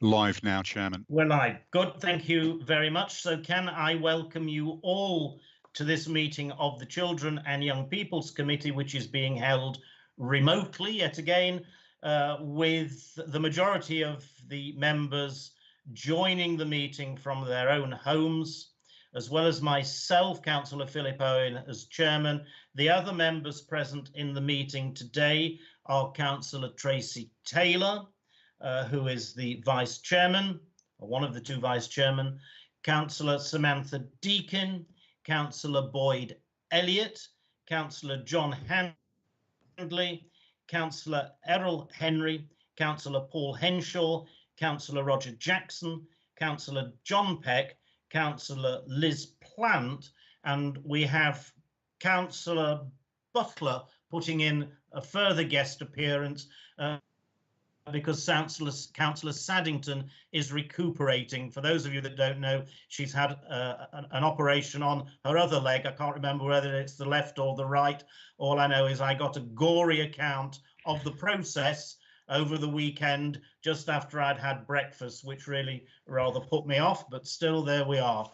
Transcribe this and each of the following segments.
Live now, Chairman. We're live. Good, thank you very much. So can I welcome you all to this meeting of the Children and Young People's Committee, which is being held remotely yet again, with the majority of the members joining the meeting from their own homes, as well as myself, Councillor Philip Owen, as chairman. The other members present in the meeting today are Councillor Tracy Taylor, who is the vice chairman, or one of the two vice chairmen, Councillor Samantha Deakin, Councillor Boyd Elliott, Councillor John Handley, Councillor Errol Henry, Councillor Paul Henshaw, Councillor Roger Jackson, Councillor John Peck, Councillor Liz Plant, and we have Councillor Butler putting in a further guest appearance because Councillor Saddington is recuperating. For those of you that don't know, she's had an operation on her other leg. I can't remember whether it's the left or the right. All I know is I got a gory account of the process over the weekend just after I'd had breakfast, which really rather put me off, but still there we are.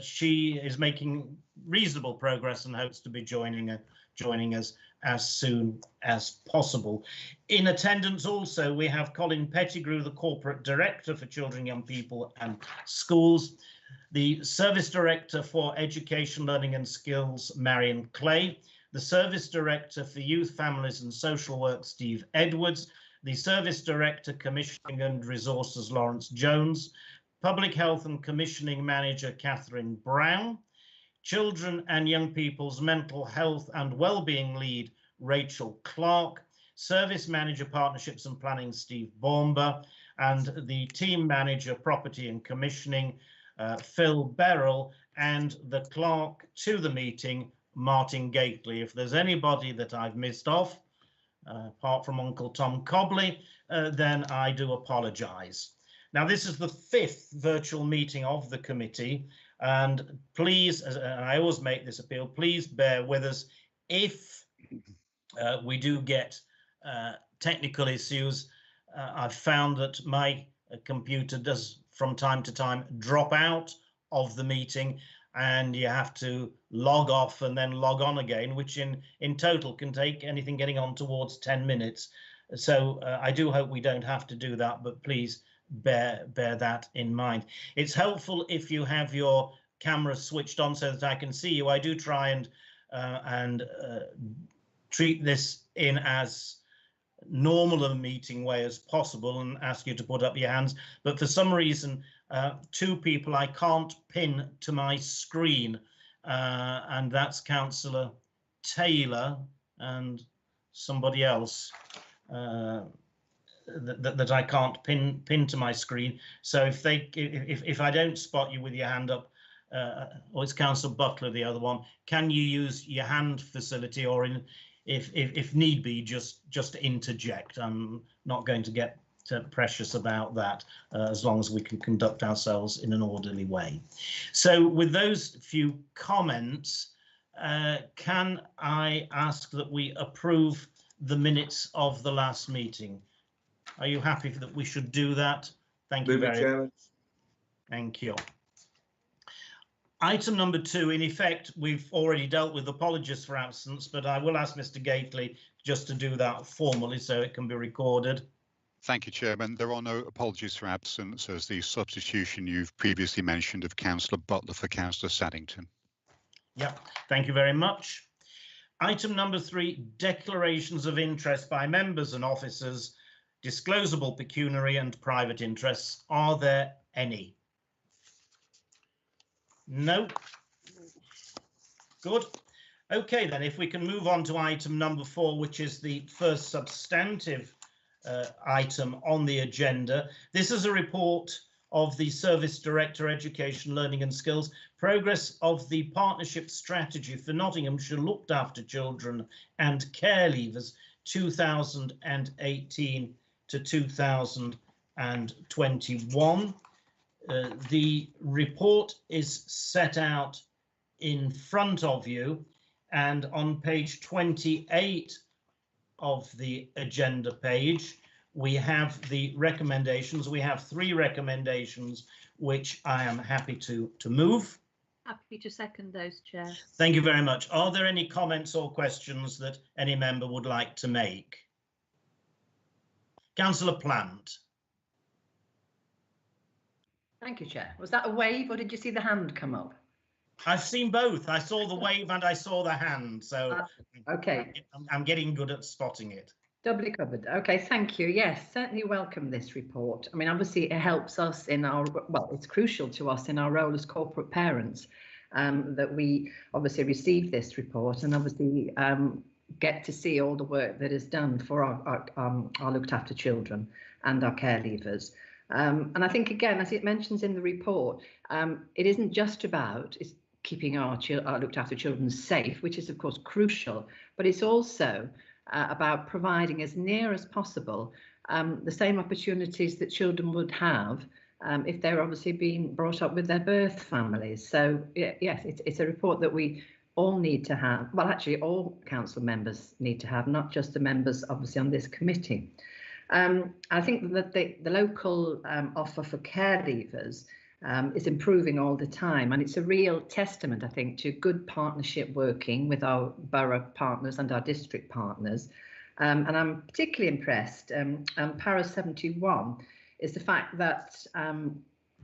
She is making reasonable progress and hopes to be joining us as soon as possible. In attendance also, we have Colin Pettigrew, the Corporate Director for Children, Young People and Schools, the Service Director for Education, Learning and Skills, Marion Clay, the Service Director for Youth, Families and Social Work, Steve Edwards, the Service Director, Commissioning and Resources, Lawrence Jones, Public Health and Commissioning Manager, Catherine Brown, Children and Young People's Mental Health and Wellbeing Lead, Rachel Clark, Service Manager, Partnerships and Planning, Steve Baumber, and the Team Manager, Property and Commissioning, Phil Beryl, and the Clerk to the meeting, Martin Gately. If there's anybody that I've missed off, apart from Uncle Tom Cobley, then I do apologise. Now, this is the 5th virtual meeting of the committee, and please, and I always make this appeal, please bear with us if we do get technical issues. I've found that my computer does from time to time drop out of the meeting, and you have to log off and then log on again, which in total can take anything getting on towards 10 minutes. So I do hope we don't have to do that, but please bear that in mind. It's helpful if you have your camera switched on so that I can see you. I do try and treat this in as normal a meeting way as possible and ask you to put up your hands, but for some reason two people I can't pin to my screen, and that's Councillor Taylor and somebody else that I can't pin to my screen. So if I don't spot you with your hand up, or it's Councillor Butler, the other one, can you use your hand facility, or if need be, just interject? I'm not going to get precious about that, as long as we can conduct ourselves in an orderly way. So with those few comments, can I ask that we approve the minutes of the last meeting? Are you happy that we should do that? Thank you very much. Thank you. Item number 2, in effect, we've already dealt with apologies for absence, but I will ask Mr. Gately just to do that formally so it can be recorded. Thank you, Chairman. There are no apologies for absence as the substitution you've previously mentioned of Councillor Butler for Councillor Saddington. Yeah, thank you very much. Item number 3, declarations of interest by members and officers, disclosable pecuniary and private interests. Are there any? No. Good. Okay, then if we can move on to item number 4, which is the first substantive item on the agenda. This is a report of the Service Director, Education, Learning and Skills, progress of the partnership strategy for Nottinghamshire looked after children and care leavers 2018 to 2021. The report is set out in front of you, and on page 28 of the agenda page, we have the recommendations. We have 3 recommendations, which I am happy to move. Happy to second those, Chair. Thank you very much. Are there any comments or questions that any member would like to make? Councillor Plant. Thank you, Chair. Was that a wave or did you see the hand come up? I've seen both. I saw the wave and I saw the hand. So okay. I'm getting good at spotting it. Doubly covered. Okay, thank you. Yes, certainly welcome this report. I mean, obviously it helps us in our, well, it's crucial to us in our role as corporate parents that we obviously receive this report and obviously get to see all the work that is done for our looked after children and our care leavers. And I think, again, as it mentions in the report, it isn't just about keeping our looked after children safe, which is, of course, crucial, but it's also about providing as near as possible the same opportunities that children would have if they're obviously being brought up with their birth families. So, yes, it's a report that we all need to have. Well, actually, all council members need to have, not just the members, obviously, on this committee. I think that the local offer for care leavers is improving all the time, and it's a real testament, I think, to good partnership working with our borough partners and our district partners. And I'm particularly impressed, Para 71 is the fact that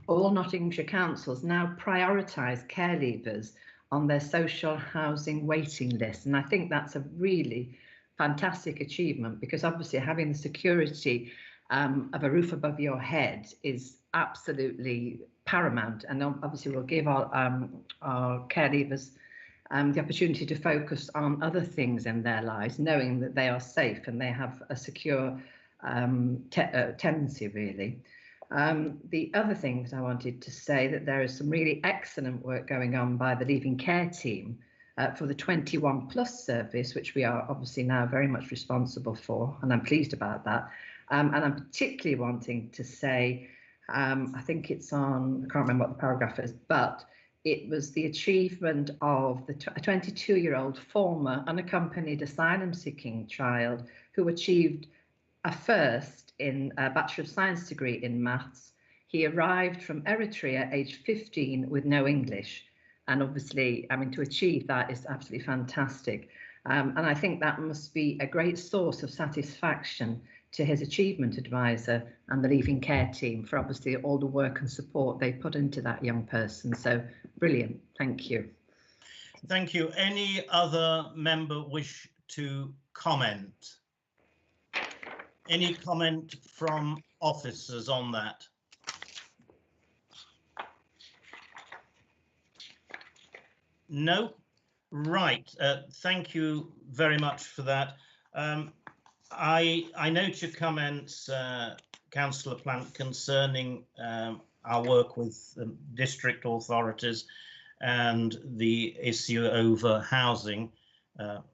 all Nottinghamshire councils now prioritise care leavers on their social housing waiting list, and I think that's a really fantastic achievement, because obviously having the security of a roof above your head is absolutely paramount, and obviously we'll give our care leavers the opportunity to focus on other things in their lives, knowing that they are safe and they have a secure tenancy, really. The other things I wanted to say, that there is some really excellent work going on by the Leaving Care team for the 21+ service, which we are obviously now very much responsible for, and I'm pleased about that. And I'm particularly wanting to say, I think it's on, I can't remember what the paragraph is, but it was the achievement of a 22-year-old former unaccompanied asylum-seeking child who achieved a first in a Bachelor of Science degree in maths. He arrived from Eritrea aged 15 with no English. And obviously, I mean, to achieve that is absolutely fantastic. And I think that must be a great source of satisfaction to his achievement advisor and the Leaving Care team for obviously all the work and support they put into that young person. So brilliant. Thank you. Thank you. Any other member wish to comment? Any comment from officers on that? No? Right. Thank you very much for that. I note your comments, Councillor Plant, concerning our work with district authorities and the issue over housing,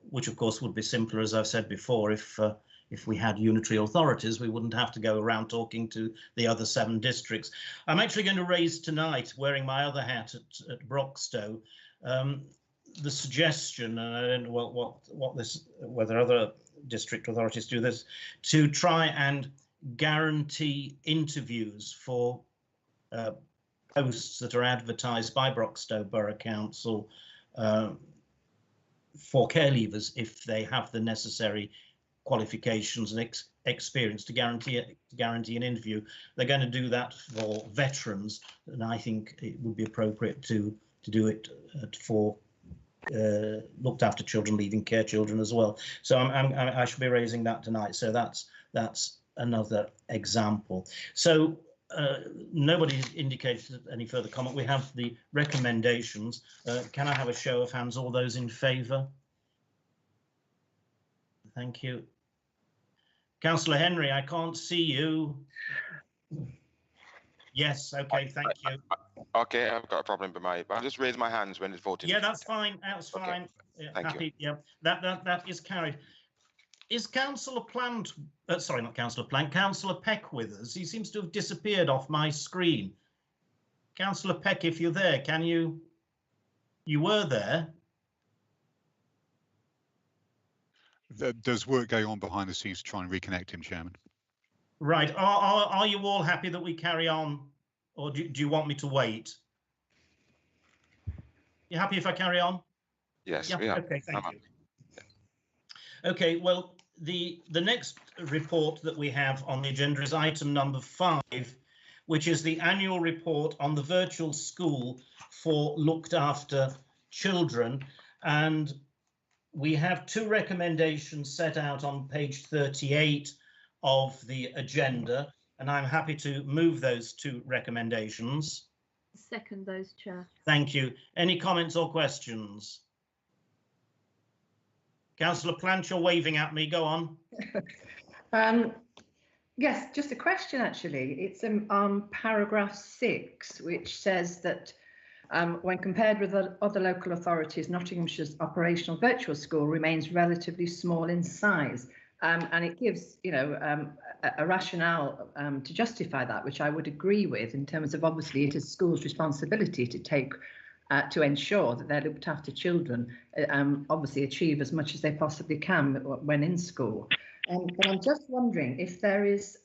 which of course would be simpler, as I've said before, if we had unitary authorities. We wouldn't have to go around talking to the other 7 districts. I'm actually going to raise tonight, wearing my other hat at Broxtowe, the suggestion, and I don't know whether other district authorities do this, to try and guarantee interviews for posts that are advertised by Broxtowe Borough Council for care leavers, if they have the necessary qualifications and experience to guarantee an interview. They're going to do that for veterans, and I think it would be appropriate to do it for looked after children, leaving care children as well. So I should be raising that tonight. So that's another example. So nobody indicated any further comment. We have the recommendations. Can I have a show of hands? All those in favour? Thank you. Councillor Henry, I can't see you. Yes, okay, thank you. Okay, I've got a problem with I'll just raise my hands when it's voted. Yeah, that's fine. That's fine. Okay. Yeah, Thank happy. you. Yeah, that is carried. Is Councillor Plant? Sorry, not Councillor Plant. Councillor Peck with us? He seems to have disappeared off my screen. Councillor Peck, if you're there, can you? You were there. There's work going on behind the scenes to try and reconnect him, Chairman. Right. Are you all happy that we carry on, or do you want me to wait? You happy if I carry on? Yes, Yeah. we are. Okay. Thank you. Okay. Well, the next report that we have on the agenda is item number 5, which is the annual report on the virtual school for looked after children, and we have 2 recommendations set out on page 38 of the agenda, and I'm happy to move those 2 recommendations. Second those, Chair. Thank you. Any comments or questions? Councillor Plant, you're waving at me. Go on. Yes, just a question actually. It's on paragraph 6, which says that when compared with other local authorities, Nottinghamshire's operational virtual school remains relatively small in size. And it gives, a rationale to justify that, which I would agree with, in terms of obviously it is schools' responsibility to take to ensure that they're looked after children, obviously achieve as much as they possibly can when in school. But I'm just wondering if there is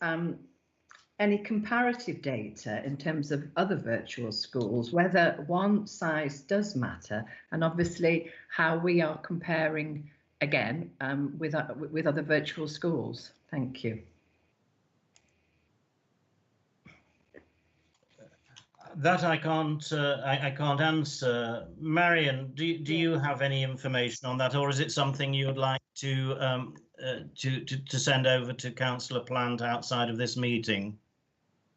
any comparative data in terms of other virtual schools, whether one size does matter, and obviously how we are comparing again with other virtual schools. Thank you. That I can't answer. Marion, do you have any information on that, or is it something you would like to send over to Councillor Plant outside of this meeting?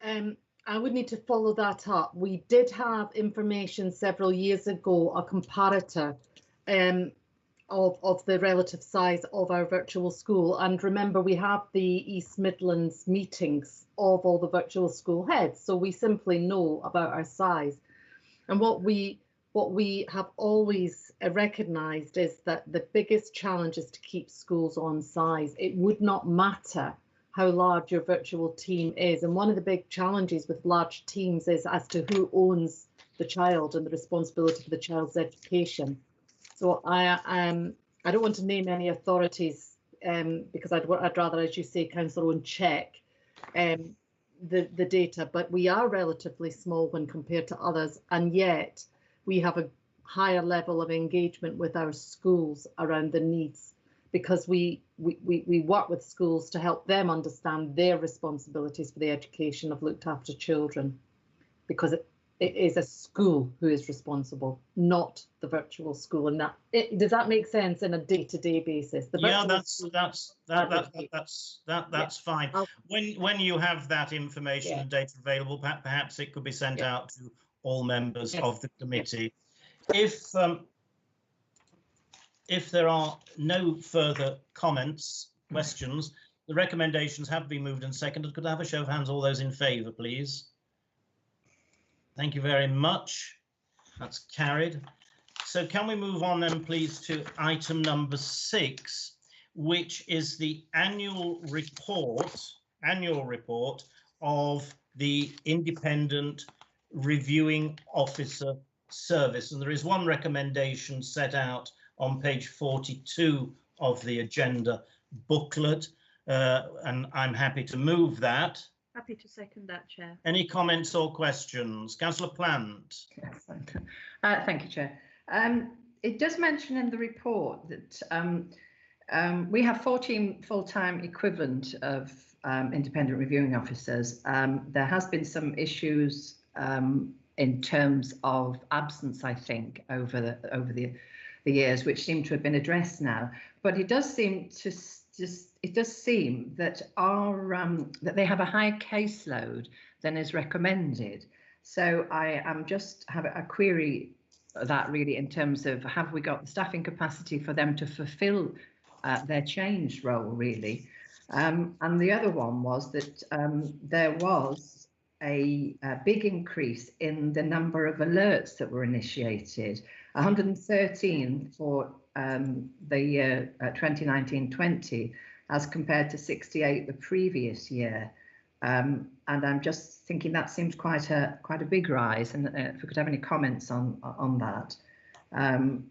I would need to follow that up. We did have information several years ago, a comparator of the relative size of our virtual school. And remember, we have the East Midlands meetings of all the virtual school heads, so we simply know about our size. And what we have always recognised is that the biggest challenge is to keep schools on size. It would not matter how large your virtual team is. And one of the big challenges with large teams is as to who owns the child and the responsibility for the child's education. So I don't want to name any authorities because I'd rather, as you say, Councillor Owen, check the data, but we are relatively small when compared to others, and yet we have a higher level of engagement with our schools around the needs, because we work with schools to help them understand their responsibilities for the education of looked after children, because it is a school who is responsible, not the virtual school. And does that make sense in a day-to-day basis? Yeah, that's fine. When you have that information and data available, perhaps it could be sent out to all members of the committee. If there are no further comments, questions, the recommendations have been moved and seconded. Could I have a show of hands, all those in favour, please? Thank you very much. That's carried. So can we move on then, please, to item number 6, which is the annual report of the Independent Reviewing Officer Service. And there is one recommendation set out on page 42 of the agenda booklet, and I'm happy to move that. Happy to second that, Chair. Any comments or questions? Councillor Plant. Yes, thank you, Chair. It does mention in the report that we have 14 full-time equivalent of independent reviewing officers. There has been some issues in terms of absence, I think, over the years, which seem to have been addressed now. But it does seem to that that they have a higher caseload than is recommended. So I am just have a query that really in terms of, have we got the staffing capacity for them to fulfil their changed role, really? And the other one was that there was a big increase in the number of alerts that were initiated, 113 for the year 2019-20, as compared to 68 the previous year. And I'm just thinking that seems quite a big rise, and if we could have any comments on that. And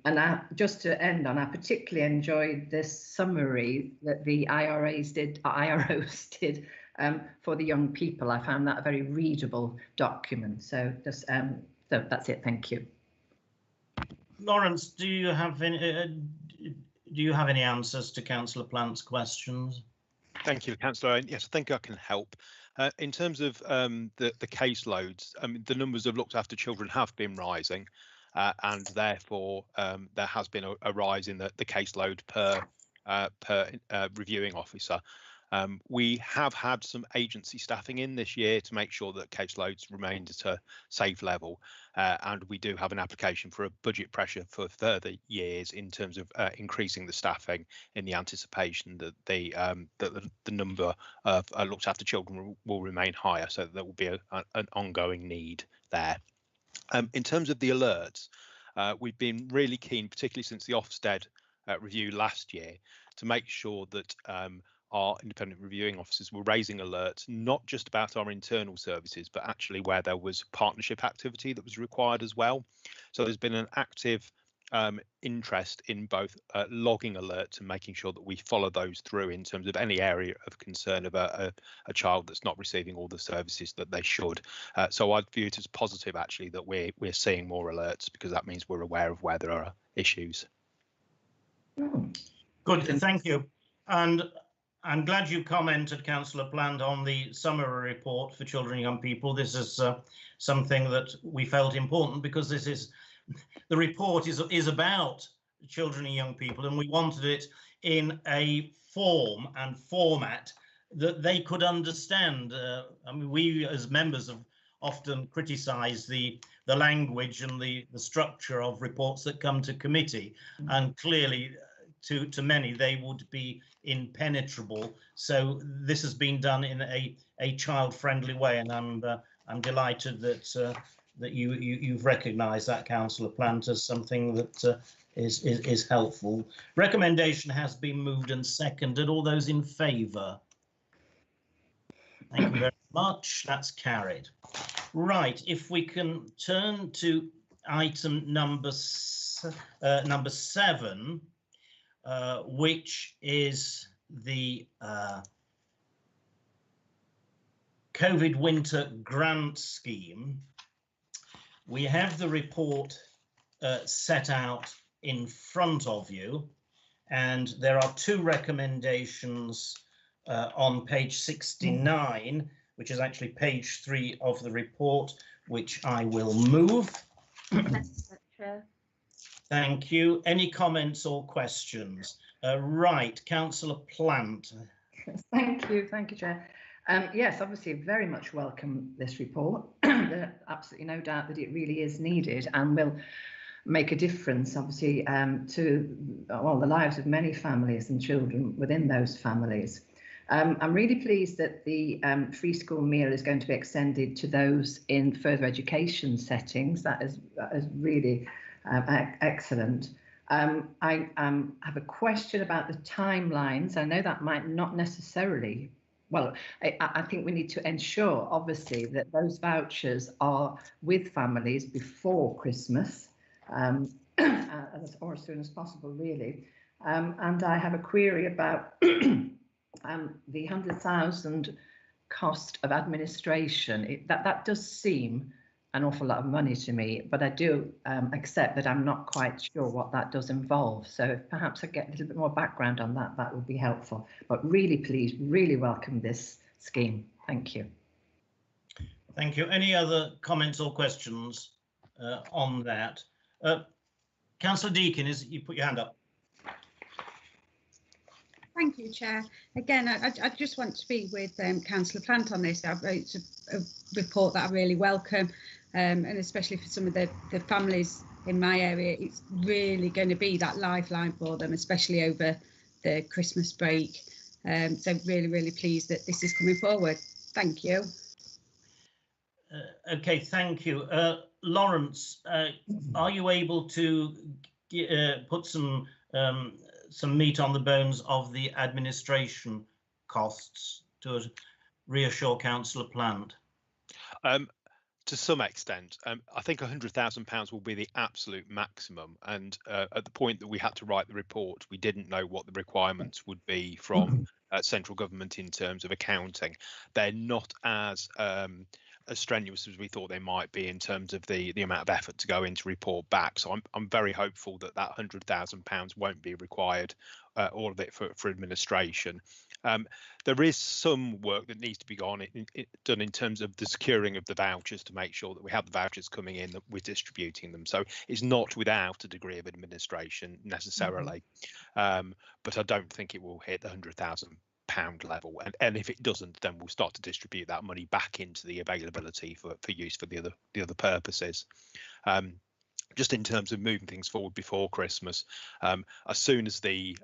just to end on, I particularly enjoyed this summary that the IROs did for the young people. I found that a very readable document. So just so that's it. Thank you. Lawrence, do you have any answers to Councillor Plant's questions? Thank you, Councillor. Yes, I think I can help. In terms of the caseloads, the numbers of looked after children have been rising, and therefore there has been a rise in the caseload per reviewing officer. We have had some agency staffing in this year to make sure that caseloads remained at a safe level, and we do have an application for a budget pressure for further years in terms of increasing the staffing in the anticipation that the number of looked after children will remain higher, so there will be an ongoing need there. In terms of the alerts, we've been really keen, particularly since the Ofsted review last year, to make sure that our independent reviewing officers were raising alerts, not just about our internal services, but actually where there was partnership activity that was required as well. So there's been an active interest in both logging alerts and making sure that we follow those through in terms of any area of concern of a child that's not receiving all the services that they should. So I'd view it as positive, actually, that we're seeing more alerts, because that means we're aware of where there are issues. Good, thank you. And I'm glad you commented, Councillor Plant, on the summary report for children and young people. This is something that we felt important, because this is the report is about children and young people, and we wanted it in a form and format that they could understand. I mean, we as members have often criticised the language and the structure of reports that come to committee, and clearly to many they would be impenetrable. So this has been done in a child-friendly way, and I'm delighted that that you've recognised that, Councillor Plant, as something that is helpful. Recommendation has been moved and seconded. All those in favour? Thank you very much. That's carried. Right, if we can turn to item number 7, which is the COVID Winter Grant Scheme. We have the report set out in front of you, and there are 2 recommendations on page 69, which is actually page 3 of the report, which I will move. Chair. Thank you. Any comments or questions? Right, Councillor Plant. Thank you, Chair. Yes, obviously very much welcome this report. There's absolutely no doubt that it really is needed and will make a difference, obviously, to the lives of many families and children within those families. I'm really pleased that the free school meal is going to be extended to those in further education settings. That is really excellent. I have a question about the timelines. I know that might not necessarily. Well, I think we need to ensure, obviously, that those vouchers are with families before Christmas, or as soon as possible, really. And I have a query about the 100,000 cost of administration. That does seem an awful lot of money to me, but I do accept that I'm not quite sure what that does involve. So if perhaps I get a little bit more background on that, that would be helpful. But really pleased, really welcome this scheme. Thank you. Thank you. Any other comments or questions on that? Councillor Deakin, you put your hand up. Thank you, Chair. Again, I just want to be with Councillor Plant on this. It's a report that I really welcome, and especially for some of the families in my area, it's really going to be that lifeline for them, especially over the Christmas break. So really, really pleased that this is coming forward. Thank you. Okay, thank you. Lawrence, are you able to put some meat on the bones of the administration costs to reassure Councillor Plant? To some extent, I think £100,000 will be the absolute maximum. And at the point that we had to write the report, we didn't know what the requirements would be from central government in terms of accounting. They're not as strenuous as we thought they might be in terms of the amount of effort to go in to report back. So I'm very hopeful that that £100,000 won't be required, all of it for administration. There is some work that needs to be done in terms of the securing of the vouchers to make sure that we have the vouchers coming in, that we're distributing them. So it's not without a degree of administration necessarily, but I don't think it will hit the £100,000 level, and if it doesn't, then we'll start to distribute that money back into the availability for use for the other purposes. Just in terms of moving things forward before Christmas, as soon as the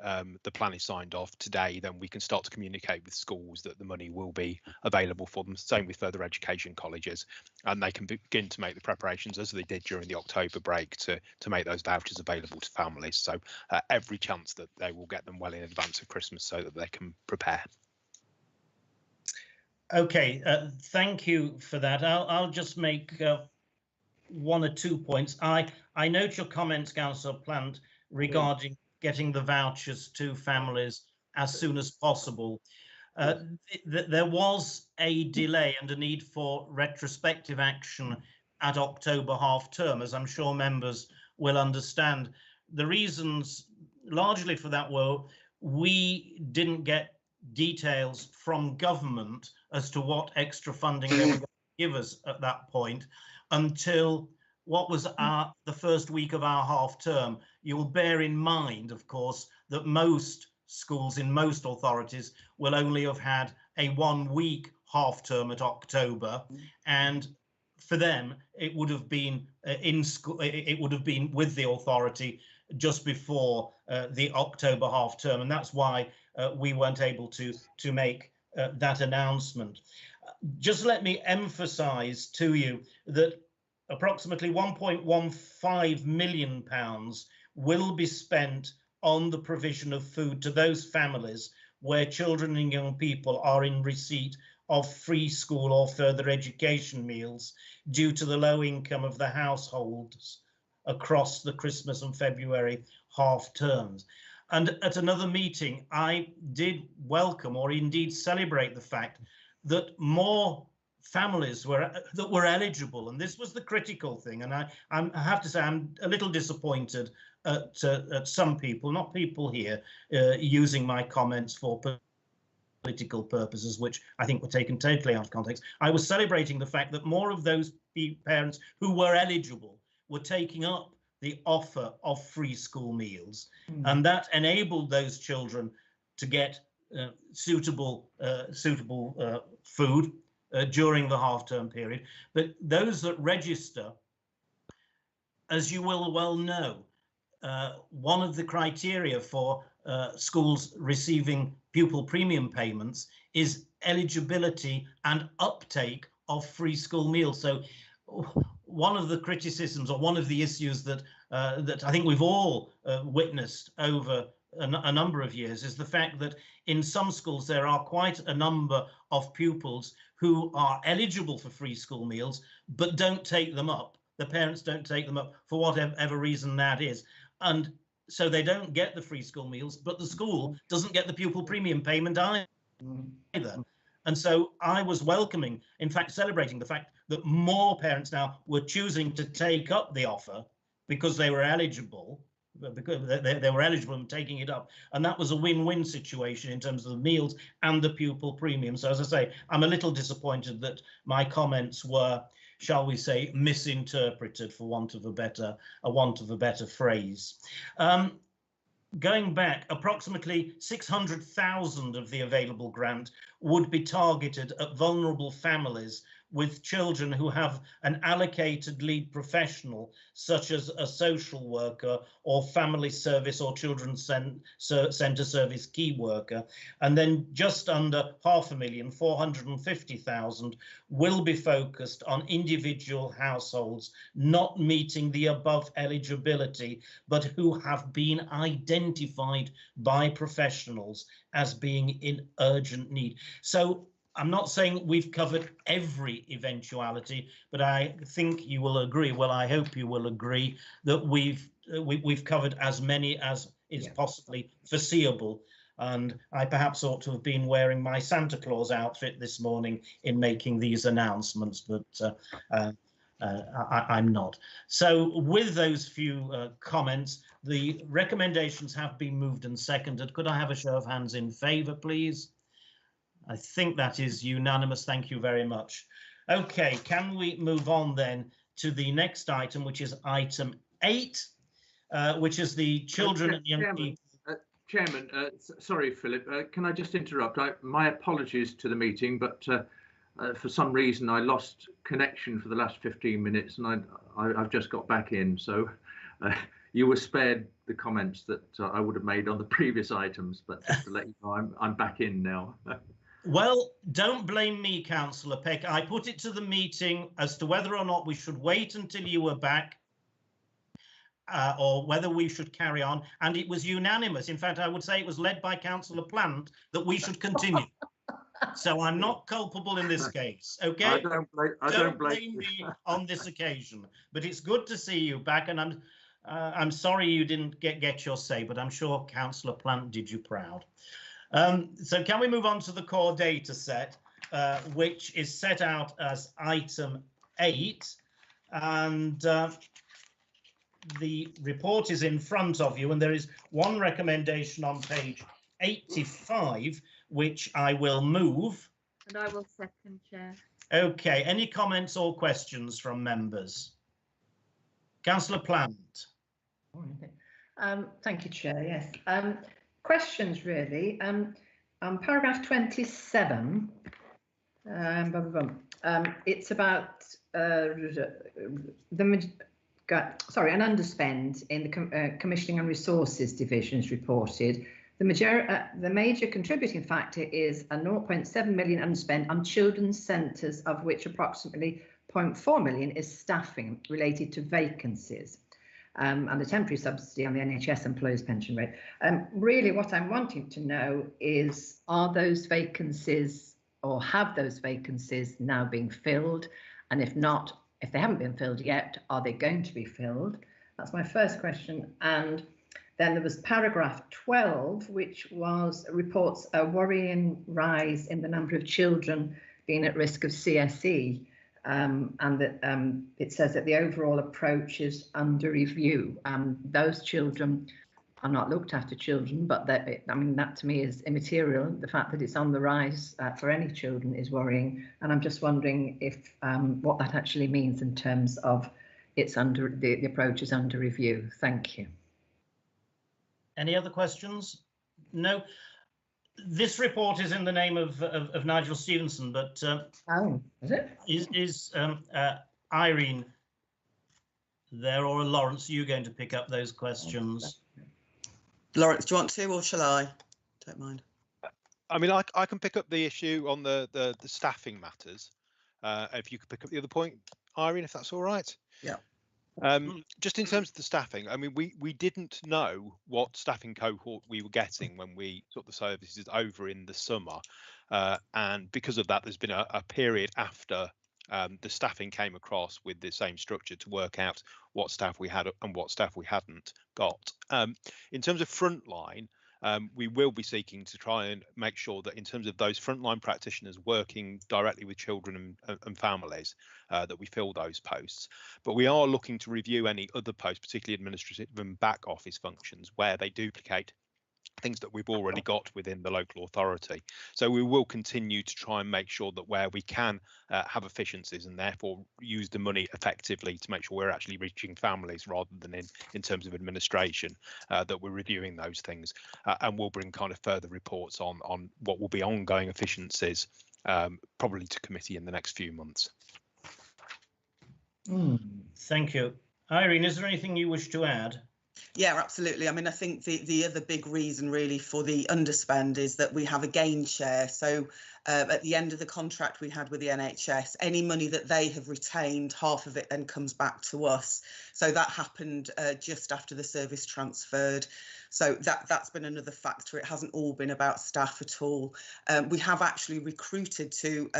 plan is signed off today, then we can start to communicate with schools that the money will be available for them. Same with further education colleges, and they can begin to make the preparations as they did during the October break to make those vouchers available to families. So every chance that they will get them well in advance of Christmas so that they can prepare. Okay, thank you for that. I'll just make one or 2 points. I note your comments, Councillor Plant, regarding getting the vouchers to families as soon as possible. There was a delay and a need for retrospective action at October half term, as I'm sure members will understand. The reasons largely for that were we didn't get details from government as to what extra funding they were going to give us at that point until what was the first week of our half term. You'll bear in mind, of course, that most schools in most authorities will only have had a 1 week half term at October, and for them it would have been in school, it would have been with the authority just before the October half term, and that's why we weren't able to make that announcement. Just let me emphasize to you that approximately £1.15 million will be spent on the provision of food to those families where children and young people are in receipt of free school or further education meals due to the low income of the households across the Christmas and February half terms. And at another meeting, I did welcome, or indeed celebrate, the fact that more families that were eligible, and this was the critical thing. And I have to say, I'm a little disappointed at some people, not people here, using my comments for political purposes, which I think were taken totally out of context. I was celebrating the fact that more of those parents who were eligible were taking up the offer of free school meals, and that enabled those children to get suitable food during the half-term period. But those that register, as you will well know, one of the criteria for schools receiving pupil premium payments is eligibility and uptake of free school meals. So one of the criticisms, or one of the issues that I think we've all witnessed over a number of years, is the fact that in some schools there are quite a number of pupils who are eligible for free school meals but don't take them up. The parents don't take them up for whatever reason that is, and so they don't get the free school meals, but the school doesn't get the pupil premium payment either. And so I was welcoming, in fact celebrating the fact that more parents now were choosing to take up the offer because they were eligible, because they were eligible and taking it up. And that was a win-win situation in terms of the meals and the pupil premium. So as I say, I'm a little disappointed that my comments were, shall we say, misinterpreted, for want of a better phrase. Going back, approximately 600,000 of the available grant would be targeted at vulnerable families with children who have an allocated lead professional, such as a social worker or family service or children's centre service key worker. And then just under 500,000, 450,000, will be focused on individual households not meeting the above eligibility, but who have been identified by professionals as being in urgent need. So I'm not saying we've covered every eventuality, but I think you will agree, well, I hope you will agree, that we've covered as many as is possibly foreseeable. and I perhaps ought to have been wearing my Santa Claus outfit this morning in making these announcements, but I'm not. So with those few comments, the recommendations have been moved and seconded. Could I have a show of hands in favour, please? I think that is unanimous. Thank you very much. OK, can we move on then to the next item, which is item 8, which is the children and young people. Chairman, sorry, Philip, can I just interrupt? My apologies to the meeting, but for some reason I lost connection for the last 15 minutes and I've just got back in. So you were spared the comments that I would have made on the previous items, but just to let you know, I'm back in now. Well, don't blame me, Councillor Peck. I put it to the meeting as to whether or not we should wait until you were back or whether we should carry on, and it was unanimous. In fact, I would say it was led by Councillor Plant that we should continue. So I'm not culpable in this case, okay? I don't blame me on this occasion, but it's good to see you back, and I'm sorry you didn't get your say, but I'm sure Councillor Plant did you proud. So can we move on to the core data set, which is set out as item 8, and the report is in front of you, and there is one recommendation on page 85, which I will move. And I will second, Chair. OK, any comments or questions from members? Councillor Plant. Thank you, Chair. Yes. Questions, really. Paragraph 27. It's about an underspend in the commissioning and resources divisions reported. The major contributing factor is a 0.7 million underspend on children's centres, of which approximately 0.4 million is staffing related to vacancies, and a temporary subsidy on the NHS employees' pension rate. Really, what I'm wanting to know is, are those vacancies, or have those vacancies now been filled? And if not, if they haven't been filled yet, are they going to be filled? That's my first question. And then there was paragraph 12, which reports a worrying rise in the number of children being at risk of CSE, and that it says that the overall approach is under review. Those children are not looked after children, but that to me is immaterial. The fact that it's on the rise for any children is worrying, and I'm just wondering if what that actually means in terms of the approach is under review. Thank you. Any other questions? No. This report is in the name of Nigel Stevenson, but oh, is it? Is Irene there, or Lawrence, are you going to pick up those questions? Lawrence, do you want to, or shall I? Don't mind. I mean, I can pick up the issue on the staffing matters. If you could pick up the other point, Irene, if that's all right. Yeah. Just in terms of the staffing, I mean, we didn't know what staffing cohort we were getting when we took the services over in the summer, and because of that, there's been a period after the staffing came across with the same structure to work out what staff we had and what staff we hadn't got. In terms of frontline, we will be seeking to try and make sure that in terms of those frontline practitioners working directly with children and families, that we fill those posts. But we are looking to review any other posts, particularly administrative and back office functions, where they duplicate things that we've already got within the local authority. So we will continue to try and make sure that where we can have efficiencies and therefore use the money effectively to make sure we're actually reaching families rather than in terms of administration, that we're reviewing those things, and we'll bring kind of further reports on what will be ongoing efficiencies, probably to committee in the next few months. Thank you. Irene, is there anything you wish to add? Yeah, absolutely. I mean, I think the other big reason really for the underspend is that we have a gain share. So At the end of the contract we had with the NHS, any money that they have retained, half of it then comes back to us. So that happened just after the service transferred. So that's been another factor. It hasn't all been about staff at all. We have actually recruited to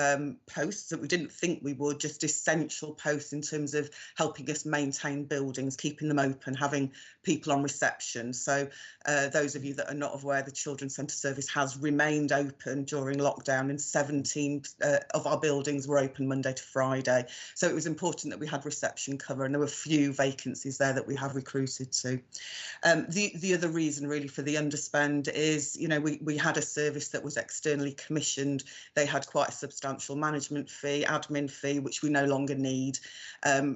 posts that we didn't think we would, just essential posts in terms of helping us maintain buildings, keeping them open, having people on reception. So those of you that are not aware, the Children's Centre service has remained open during lockdown, and 17 of our buildings were open Monday to Friday. So it was important that we had reception cover, and there were few vacancies there that we have recruited to. The other reason really for the underspend is, you know, we had a service that was externally commissioned. They had quite a substantial management fee, admin fee, which we no longer need.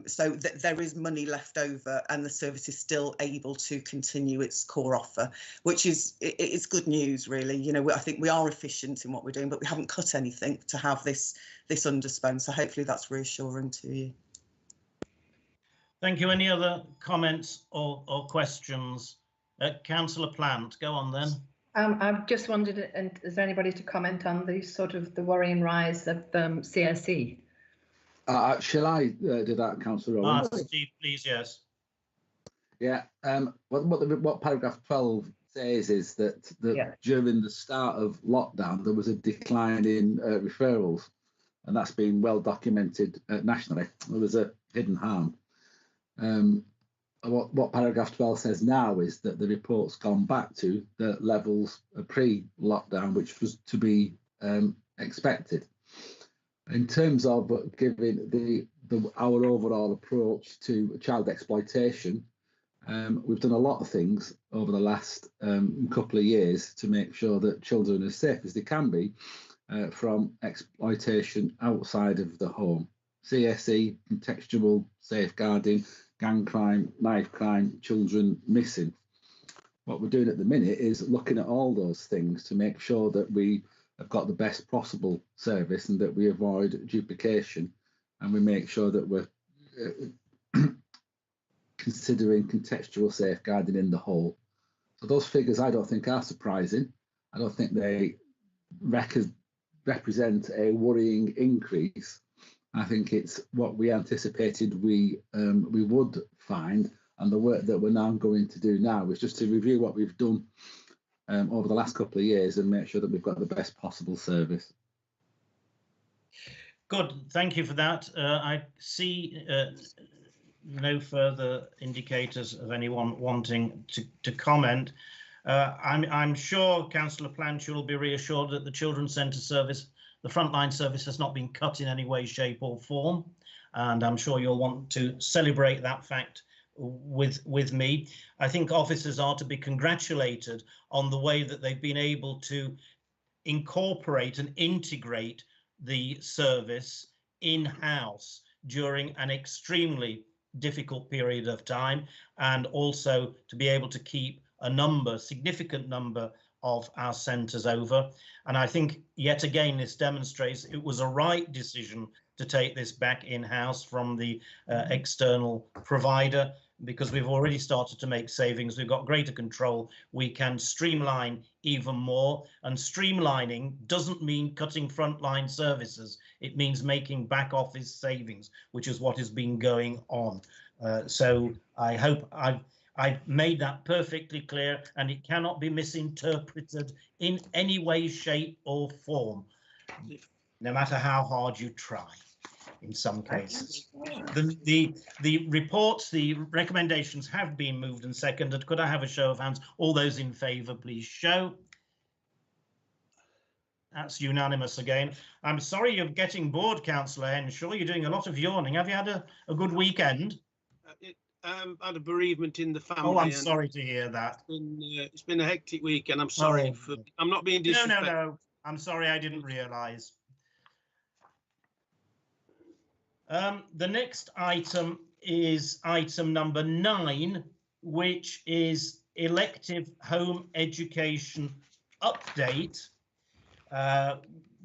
So there is money left over, and the service is still able to continue its core offer, which is it's good news, really. You know, I think we are efficient in what we're doing, but we haven't cut anything to have this underspend. So hopefully that's reassuring to you. Thank you. Any other comments or questions? Councillor Plant, go on then. I've just wondered, and is there anybody to comment on the sort of the worrying rise of CSE? Shall I do that, Councillor Rowland? Steve, please, yes. Yeah. What paragraph 12 says is that during the start of lockdown there was a decline in referrals, and that's been well documented nationally. There was a hidden harm. What paragraph 12 says now is that the report's gone back to the levels pre-lockdown, which was to be expected. In terms of giving our overall approach to child exploitation, we've done a lot of things over the last couple of years to make sure that children are as safe as they can be from exploitation outside of the home. CSE, contextual safeguarding, gang crime, knife crime, children missing. What we're doing at the minute is looking at all those things to make sure that we have got the best possible service and that we avoid duplication, and we make sure that we're considering contextual safeguarding in the whole. So those figures I don't think are surprising. I don't think they represent a worrying increase. I think it's what we anticipated we would find, and the work that we're now going to do now is just to review what we've done over the last couple of years and make sure that we've got the best possible service. Good, thank you for that. I see no further indicators of anyone wanting to comment. I'm sure Councillor Plant, you'll be reassured that the Children's Centre service, the frontline service, has not been cut in any way, shape or form, and I'm sure you'll want to celebrate that fact with me. I think officers are to be congratulated on the way that they've been able to incorporate and integrate the service in-house during an extremely difficult period of time, and also to be able to keep a significant number of our centres over. And I think yet again this demonstrates it was a right decision to take this back in-house from the external provider, because we've already started to make savings. We've got greater control. We can streamline even more, and streamlining doesn't mean cutting frontline services. It means making back office savings, which is what has been going on. So I hope I've made that perfectly clear, and it cannot be misinterpreted in any way, shape or form, no matter how hard you try. In some cases, the reports, the recommendations have been moved and seconded. Could I have a show of hands? All those in favour, please show. That's unanimous again. I'm sorry you're getting bored, Councillor Henshaw. You're doing a lot of yawning. Have you had a good weekend? I had a bereavement in the family. Oh, I'm sorry to hear that. It's been a hectic week, and I'm sorry for. I'm not being disrespectful. No. I'm sorry. I didn't realise. The next item is item number 9, which is elective home education update.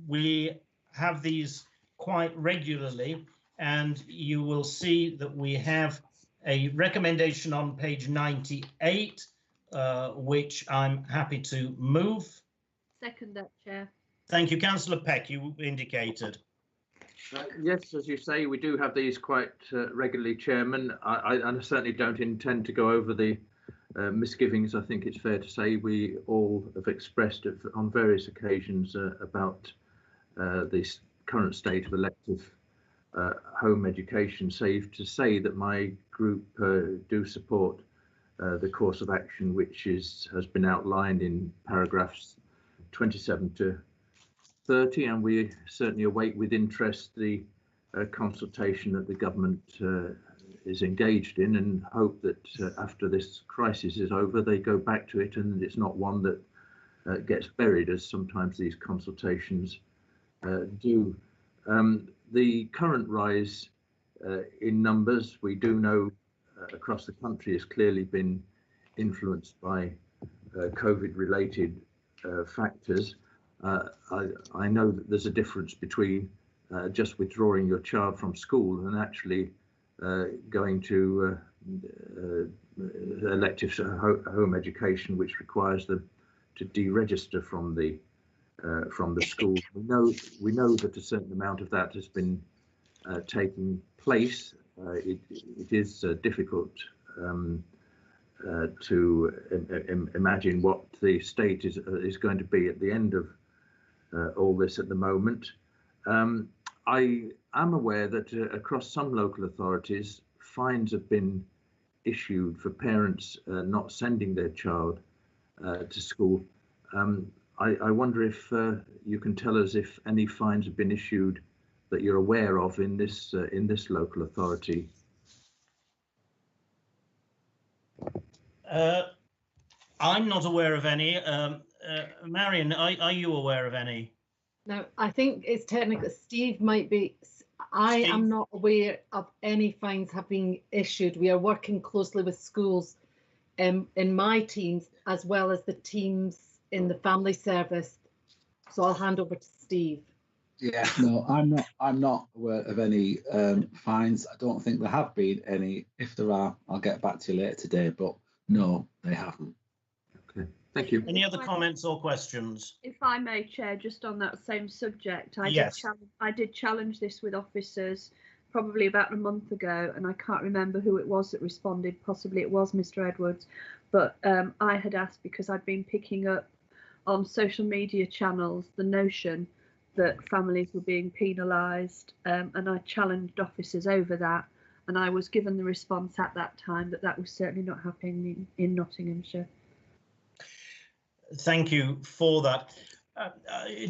We have these quite regularly, and you will see that we have a recommendation on page 98, which I'm happy to move. Second that, Chair. Thank you. Councillor Peck, you indicated. Yes, as you say, we do have these quite regularly, Chairman. I certainly don't intend to go over the misgivings. I think it's fair to say we all have expressed it on various occasions about this current state of elective home education. Safe to say that my group do support the course of action which has been outlined in paragraphs 27 to 30, and we certainly await with interest the consultation that the government is engaged in, and hope that after this crisis is over they go back to it and it's not one that gets buried, as sometimes these consultations do. The current rise in numbers, we do know across the country, has clearly been influenced by COVID-related factors. I know that there's a difference between just withdrawing your child from school and actually going to elective home education, which requires them to deregister from the school. We know that a certain amount of that has been taking place. It is difficult to imagine what the state is going to be at the end of all this at the moment. I am aware that across some local authorities, fines have been issued for parents not sending their child to school. I wonder if you can tell us if any fines have been issued that you're aware of in this local authority. I'm not aware of any. Marion, are you aware of any? No, I think it's technical. Steve might be. I Steve? am not aware of any fines have been issued. We are working closely with schools in my teams as well as the teams in the family service. So I'll hand over to Steve. Yeah, no, I'm not aware of any fines. I don't think there have been any. If there are, I'll get back to you later today, but no, they haven't. Okay, thank you. Any other comments or questions? If I may, Chair, just on that same subject, Yes. I did challenge this with officers probably about a month ago, and I can't remember who it was that responded. Possibly it was Mr. Edwards, but I had asked because I'd been picking up on social media channels the notion that families were being penalised, and I challenged officers over that, and I was given the response at that time that that was certainly not happening in Nottinghamshire. Thank you for that.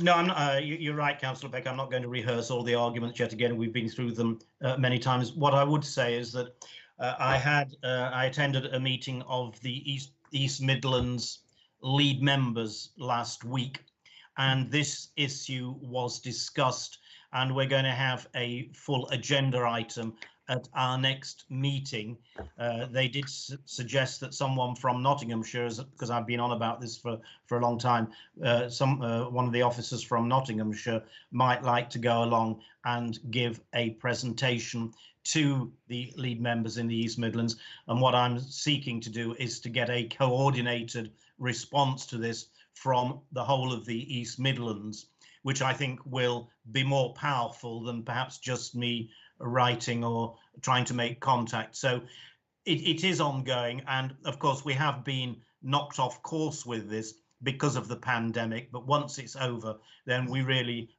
No, I'm not, you're right, Councillor Peck. I'm not going to rehearse all the arguments yet again. We've been through them many times. What I would say is that I attended a meeting of the East Midlands lead members last week, and this issue was discussed, and we're going to have a full agenda item at our next meeting. They did suggest that someone from Nottinghamshire, because I've been on about this for a long time, one of the officers from Nottinghamshire might like to go along and give a presentation to the lead members in the East Midlands. And what I'm seeking to do is to get a coordinated response to this from the whole of the East Midlands, which I think will be more powerful than perhaps just me writing or trying to make contact. So it is ongoing, and of course we have been knocked off course with this because of the pandemic, but once it's over then we really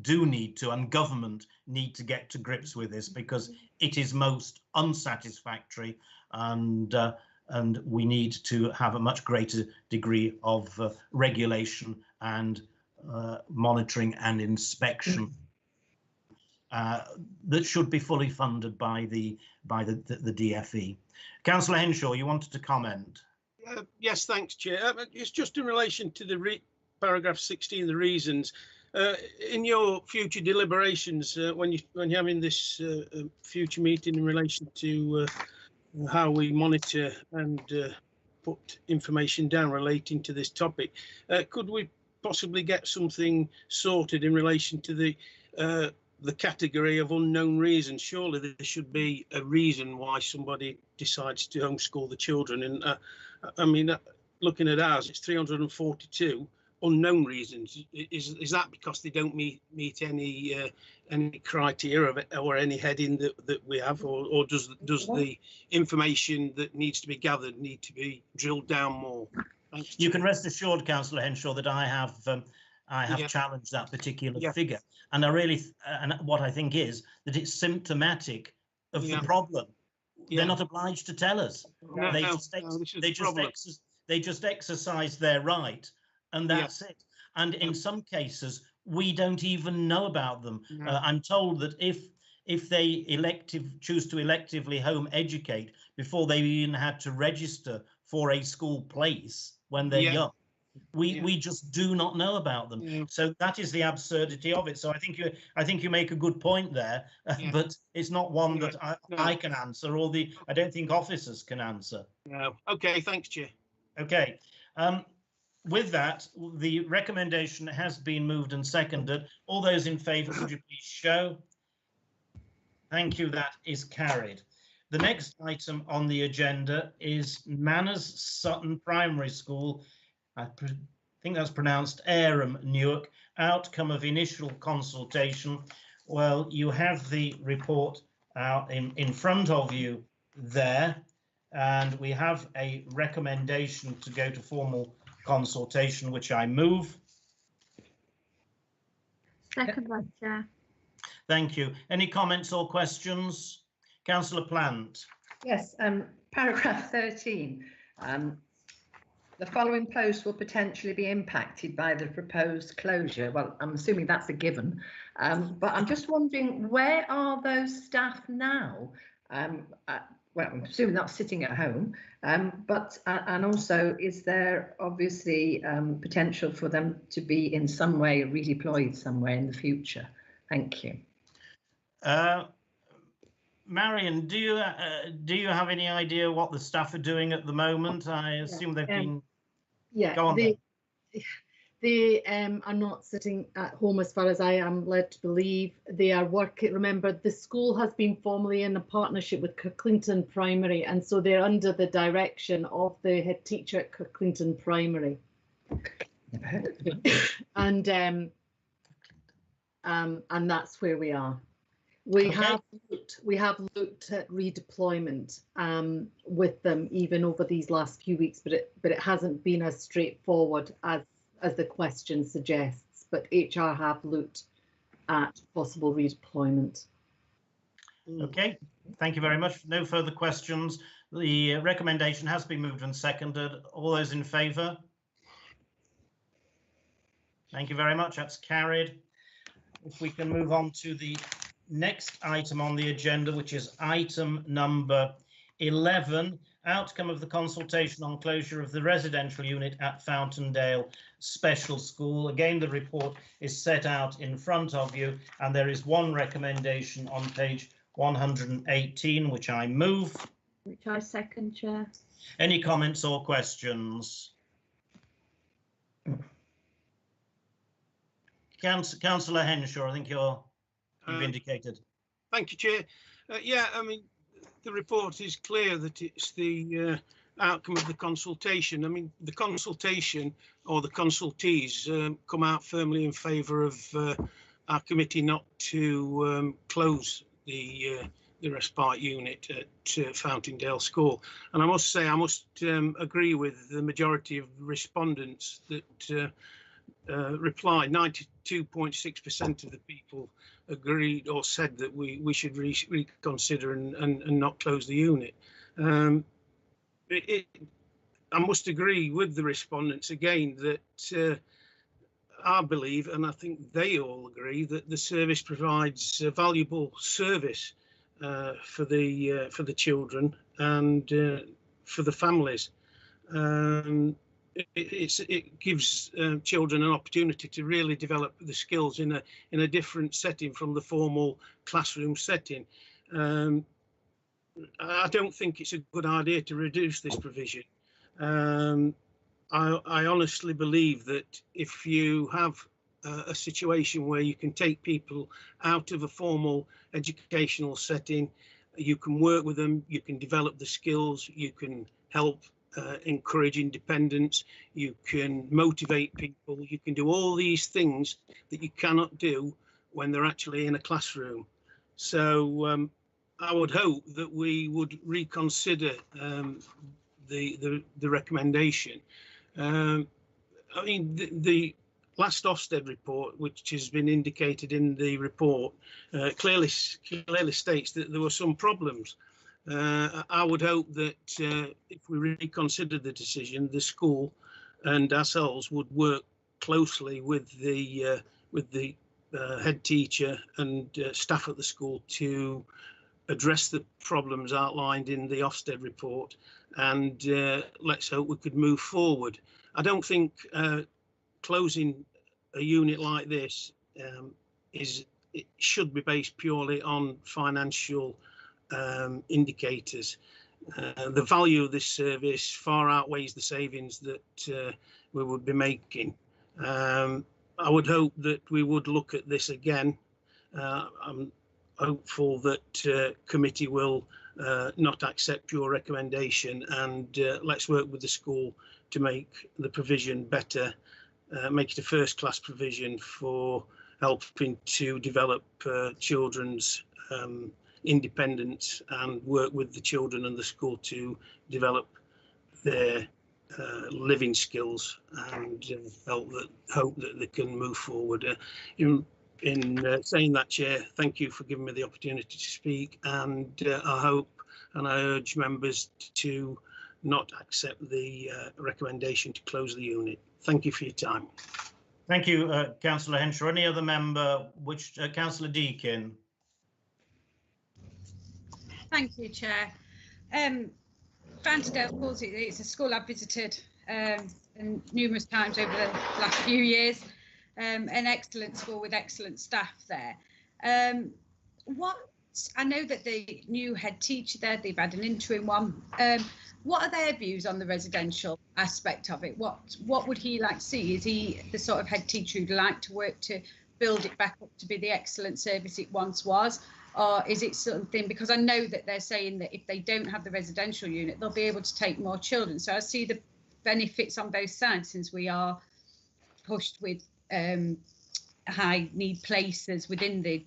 do need to, and government need to, get to grips with this, because it is most unsatisfactory, and we need to have a much greater degree of regulation and monitoring and inspection that should be fully funded by the DFE. Councillor Henshaw, you wanted to comment? Yes, thanks, Chair. It's just in relation to the paragraph 16, the reasons. In your future deliberations, when you're having this future meeting in relation to how we monitor and put information down relating to this topic, could we possibly get something sorted in relation to the category of unknown reasons? Surely there should be a reason why somebody decides to homeschool the children. And I mean, looking at ours, it's 342. unknown reasons. Is that because they don't meet any criteria of it, or any heading that we have, or does the information that needs to be gathered need to be drilled down more? Thanks, You Chair. can rest assured, Councillor Henshaw, that I have Yeah. challenged that particular Yeah. figure, and I really and what I think is that it's symptomatic of Yeah. the problem. Yeah. They're not obliged to tell us. No, They no, just no, this is they the just problem. they just exercise their right, and that's it. And in some cases, we don't even know about them. No. I'm told that if they choose to electively home educate before they even had to register for a school place when they're young, we just do not know about them. Yeah. So that is the absurdity of it. So I think you make a good point there, but it's not one that I can answer, or I don't think officers can answer. No. Okay, thanks, Chair. Okay. With that, the recommendation has been moved and seconded. All those in favour, would you please show? Thank you. That is carried. The next item on the agenda is Manners Sutton Primary School. I think that's pronounced Aram, Newark. Outcome of initial consultation. Well, you have the report in front of you there, and we have a recommendation to go to formal consultation, which I move. Second that, Chair. Thank you. Any comments or questions? Councillor Plant. Yes, paragraph 13. The following posts will potentially be impacted by the proposed closure. Well, I'm assuming that's a given, but I'm just wondering, where are those staff now? Well, I'm assuming not sitting at home, but and also, is there obviously potential for them to be in some way redeployed somewhere in the future? Thank you. Marion, do you have any idea what the staff are doing at the moment? I assume they've been. Yeah, Go on, they are not sitting at home, as far as I am led to believe. They are working. Remember, the school has been formally in a partnership with Kirklinton Primary, and so they're under the direction of the head teacher at Kirklinton Primary. And that's where we are. We have looked at redeployment with them even over these last few weeks, but it hasn't been as straightforward as the question suggests. But HR have looked at possible redeployment. Okay, thank you very much. No further questions. The recommendation has been moved and seconded. All those in favour? Thank you very much. That's carried. If we can move on to the next item on the agenda, which is item number 11, outcome of the consultation on closure of the residential unit at Fountaindale Special School. Again, the report is set out in front of you, and there is one recommendation on page 118, which I move. Which I second, Chair. Any comments or questions? Councillor Henshaw, I think you've indicated. Thank you, Chair. Yeah, I mean, the report is clear that it's the outcome of the consultation. I mean, the consultation, or the consultees, come out firmly in favour of our committee not to close the respite unit at Fountaindale School. And I must say, I must agree with the majority of respondents that replied. 92.6% of the people agreed or said that we should reconsider and not close the unit. I must agree with the respondents again that I believe, and I think they all agree, that the service provides a valuable service for the children and for the families. It gives children an opportunity to really develop the skills in a different setting from the formal classroom setting. I don't think it's a good idea to reduce this provision. I honestly believe that if you have a situation where you can take people out of a formal educational setting, you can work with them, you can develop the skills, you can help encourage independence, you can motivate people, you can do all these things that you cannot do when they're actually in a classroom. So I would hope that we would reconsider the recommendation. I mean, the last Ofsted report, which has been indicated in the report, clearly states that there were some problems. I would hope that if we reconsider the decision, the school and ourselves would work closely with the head teacher and staff at the school to address the problems outlined in the Ofsted report, and let's hope we could move forward. I don't think closing a unit like this it should be based purely on financial indicators. The value of this service far outweighs the savings that we would be making. I would hope that we would look at this again. I'm hopeful that committee will not accept your recommendation, and let's work with the school to make the provision better, make it a first-class provision for helping to develop children's independence, and work with the children and the school to develop their living skills, and hope that they can move forward. In saying that, Chair, thank you for giving me the opportunity to speak, and I hope and I urge members to not accept the recommendation to close the unit. Thank you for your time. Thank you, Councillor Henshaw. Any other member? Which Councillor Deakin? Thank you, Chair. Fanterdale, of course, it's a school I've visited and numerous times over the last few years. An excellent school with excellent staff there. I know that the new head teacher there, they've had an interim one. What are their views on the residential aspect of it? What would he like to see? Is he the sort of head teacher who'd like to work to build it back up to be the excellent service it once was? Or is it something, because I know that they're saying that if they don't have the residential unit, they'll be able to take more children. So I see the benefits on both sides, since we are pushed with high need places within the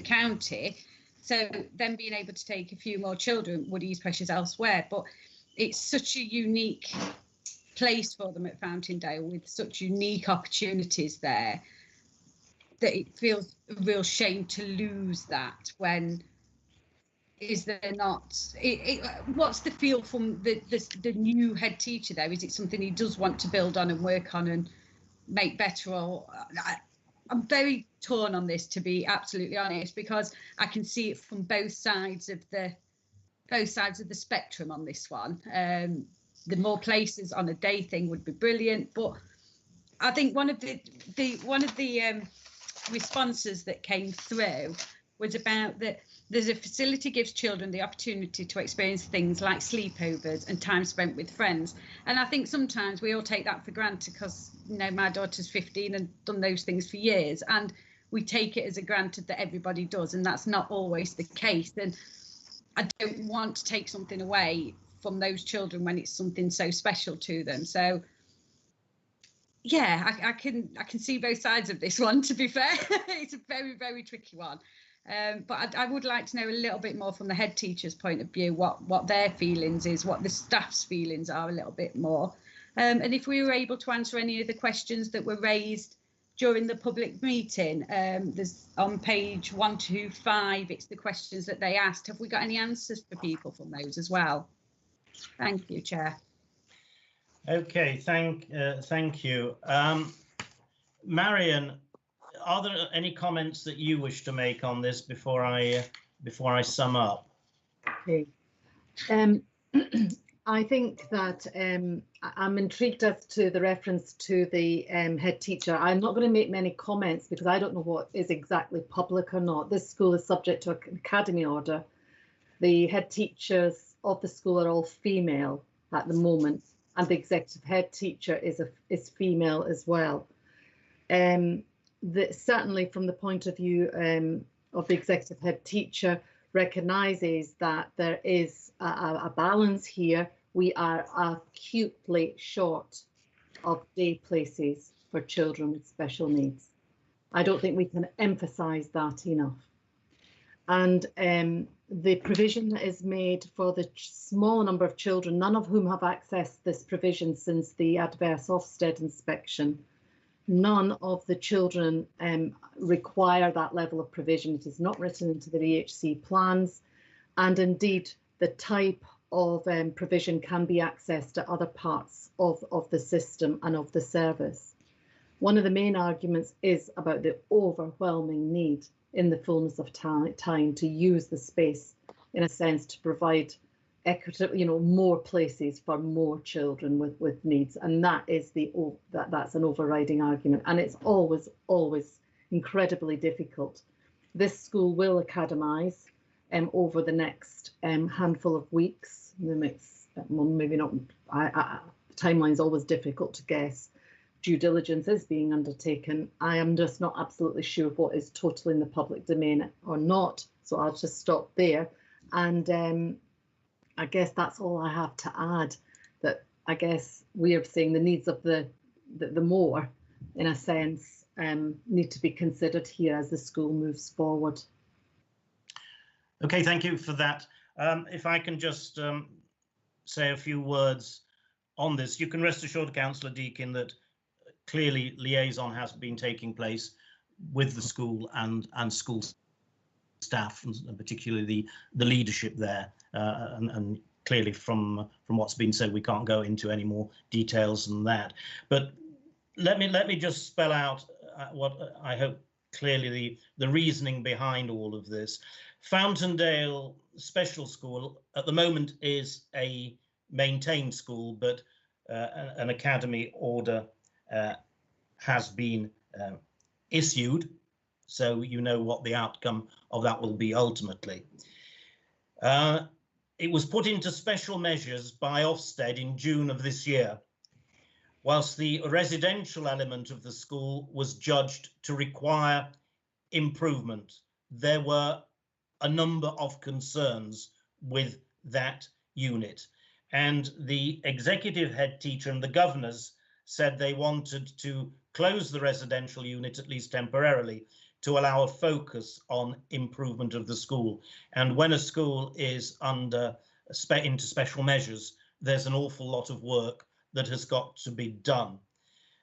county. So them being able to take a few more children would ease pressures elsewhere. But it's such a unique place for them at Fountaindale, with such unique opportunities there, that it feels a real shame to lose that. When is there not? What's the feel from the new head teacher there? Is it something he does want to build on and work on and make better? Or I'm very torn on this, to be absolutely honest, because I can see it from both sides of the spectrum on this one. The more places on a day thing would be brilliant, but I think one of the responses that came through was about that there's a facility gives children the opportunity to experience things like sleepovers and time spent with friends. And I think sometimes we all take that for granted, because, you know, my daughter's 15 and done those things for years, and we take it as a granted that everybody does, and that's not always the case. And I don't want to take something away from those children when it's something so special to them. So yeah, I can see both sides of this one, to be fair. It's a very, very tricky one. But I would like to know a little bit more from the head teacher's point of view, what their feelings is, what the staff's feelings are a little bit more. And if we were able to answer any of the questions that were raised during the public meeting, there's on page 125, it's the questions that they asked. Have we got any answers for people from those as well? Thank you, Chair. Okay, thank you. Marion, are there any comments that you wish to make on this before I sum up? Okay. I think that I'm intrigued as to the reference to the head teacher. I'm not going to make many comments because I don't know what is exactly public or not. This school is subject to an academy order. The head teachers of the school are all female at the moment, and the executive head teacher is female as well. Certainly from the point of view of the executive head teacher, recognises that there is a balance here we are acutely short of day places for children with special needs. I don't think we can emphasise that enough. And the provision that is made for the small number of children, none of whom have accessed this provision since the adverse Ofsted inspection, none of the children require that level of provision. It is not written into the EHC plans, and indeed the type of provision can be accessed at other parts of the system and of the service. One of the main arguments is about the overwhelming need in the fullness of time to use the space, in a sense, to provide equitable, more places for more children with needs, and that is that's an overriding argument, and it's always incredibly difficult. This school will academise over the next handful of weeks. The next, maybe not. Timeline's always difficult to guess. Due diligence is being undertaken. I am just not absolutely sure what is totally in the public domain or not, so I'll just stop there. And I guess that's all I have to add, that I guess we are saying the needs of the more, in a sense, need to be considered here as the school moves forward. Okay, thank you for that. If I can just say a few words on this. You can rest assured, Councillor Deakin, that clearly liaison has been taking place with the school and school staff, and particularly the leadership there, and clearly from what's been said, we can't go into any more details than that. But let me just spell out what I hope clearly the reasoning behind all of this. Fountaindale Special School at the moment is a maintained school, but an academy order has been issued, so you know what the outcome of that will be ultimately. It was put into special measures by Ofsted in June of this year, whilst the residential element of the school was judged to require improvement. There were a number of concerns with that unit, and the executive head teacher and the governors said they wanted to close the residential unit, at least temporarily, to allow a focus on improvement of the school. And when a school is into special measures, there's an awful lot of work that has got to be done.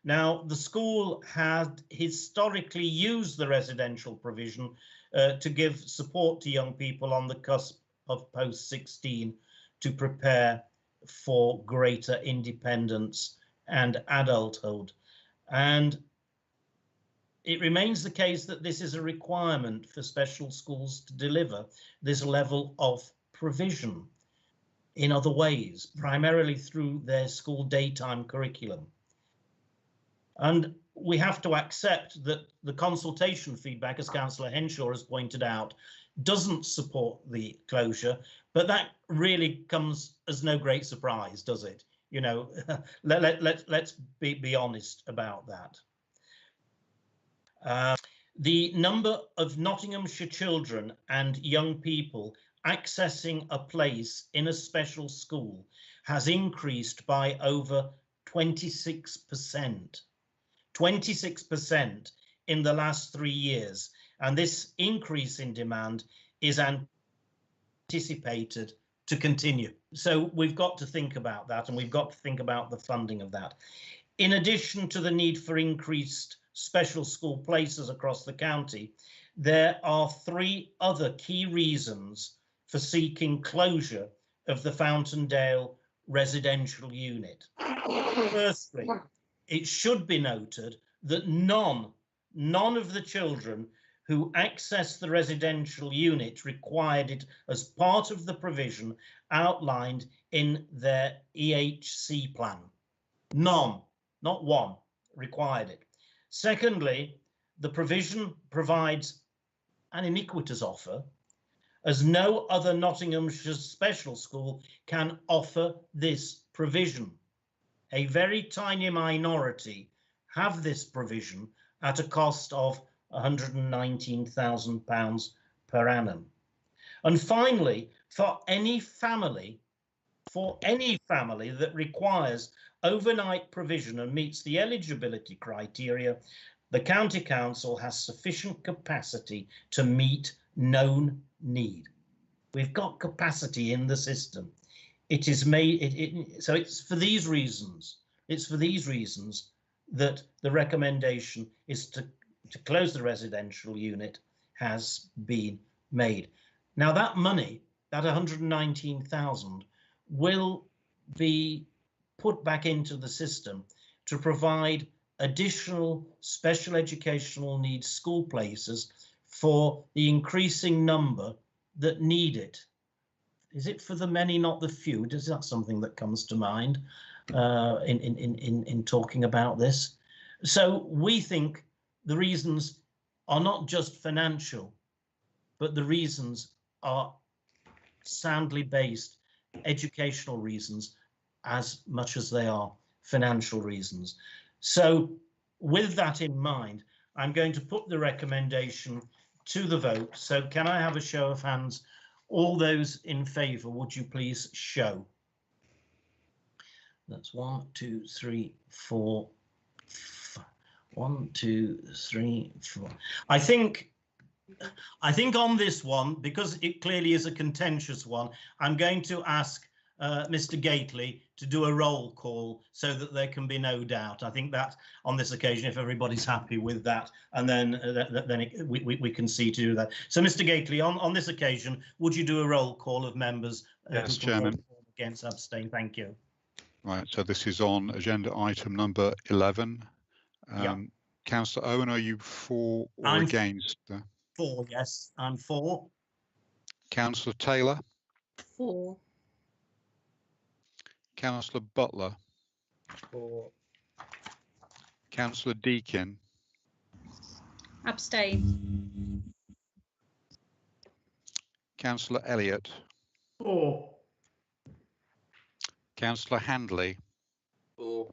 Now, the school had historically used the residential provision to give support to young people on the cusp of post-16 to prepare for greater independence and adulthood. And it remains the case that this is a requirement for special schools to deliver this level of provision in other ways, primarily through their school daytime curriculum. And we have to accept that the consultation feedback, as Councillor Henshaw has pointed out, doesn't support the closure, but that really comes as no great surprise, does it? Let's be honest about that. The number of Nottinghamshire children and young people accessing a place in a special school has increased by over 26%. 26% in the last 3 years, and this increase in demand is anticipated to continue. So we've got to think about that, and we've got to think about the funding of that. In addition to the need for increased special school places across the county, there are 3 other key reasons for seeking closure of the Fountaindale residential unit. Firstly, it should be noted that none of the children who accessed the residential unit required it as part of the provision outlined in their EHC plan. None, not one, required it. Secondly, the provision provides an iniquitous offer, as no other Nottinghamshire special school can offer this provision. A very tiny minority have this provision at a cost of £119,000 per annum. And finally, for any family for any family that requires overnight provision and meets the eligibility criteria, the County Council has sufficient capacity to meet known need. We've got capacity in the system. It is made, so it's for these reasons. It's for these reasons that the recommendation is to close the residential unit has been made. Now that money, that 119,000, will be put back into the system to provide additional special educational needs school places for the increasing number that need it. Is it for the many, not the few? Is that something that comes to mind in talking about this? So we think the reasons are not just financial, but the reasons are soundly based educational reasons as much as they are financial reasons. So with that in mind, I'm going to put the recommendation to the vote. So can I have a show of hands? All those in favour, would you please show? That's 1, 2, 3, 4. 1, 2, 3, 4. I think on this one, because it clearly is a contentious one, I'm going to ask Mr. Gately to do a roll call so that there can be no doubt. I think that on this occasion, if everybody's happy with that, and then we can see to do that. So, Mr. Gately, on this occasion, would you do a roll call of members? Yes, Chairman. Against, abstain. Thank you. Right. So this is on agenda item number 11. Councillor Owen, are you for or against? For, yes, I'm for. Councillor Taylor? For. Councillor Butler? For. Councillor Deakin? Abstain. Councillor Elliott? For. Councillor Handley? For.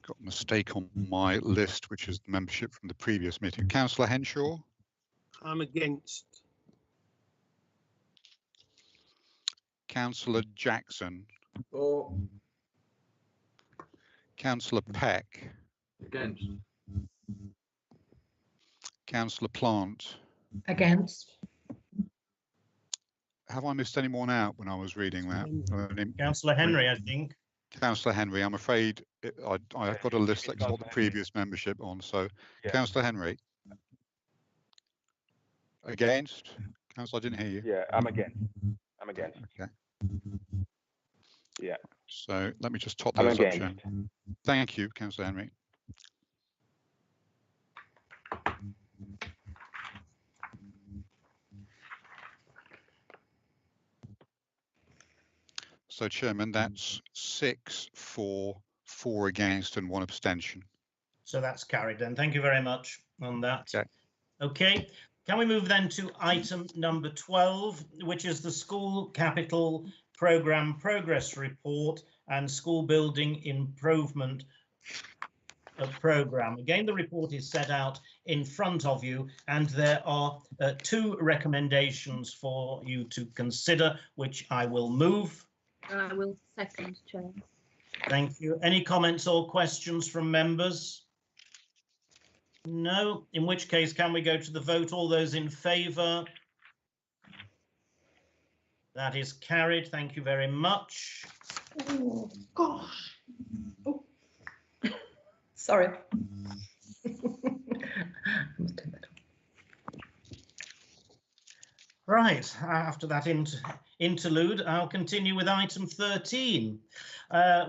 Got a mistake on my list, which is the membership from the previous meeting. Councillor Henshaw? I'm against. Councillor Jackson? For. Councillor Peck? Against. Councillor Plant? Against. Have I missed anyone out when I was reading that? Councillor Henry, I think. Councillor Henry, I'm afraid I've got a list that's got the previous membership on. So, yeah. Councillor Henry. Against? Councillor, I didn't hear you. Yeah, I'm against. I'm against. Okay. Yeah. So let me just top those up, Chairman. Thank you, Councillor Henry. So, Chairman, that's 6 for, 4 against and 1 abstention. So that's carried then. Thank you very much on that. Okay. Okay. Can we move then to item number 12, which is the School Capital Programme Progress Report and School Building Improvement Programme. Again, the report is set out in front of you, and there are 2 recommendations for you to consider, which I will move. I will second, Chair. Thank you. Any comments or questions from members? No, in which case can we go to the vote? All those in favour? That is carried. Thank you very much. Oh, gosh. Oh. Sorry. Right, after that interlude, I'll continue with item 13,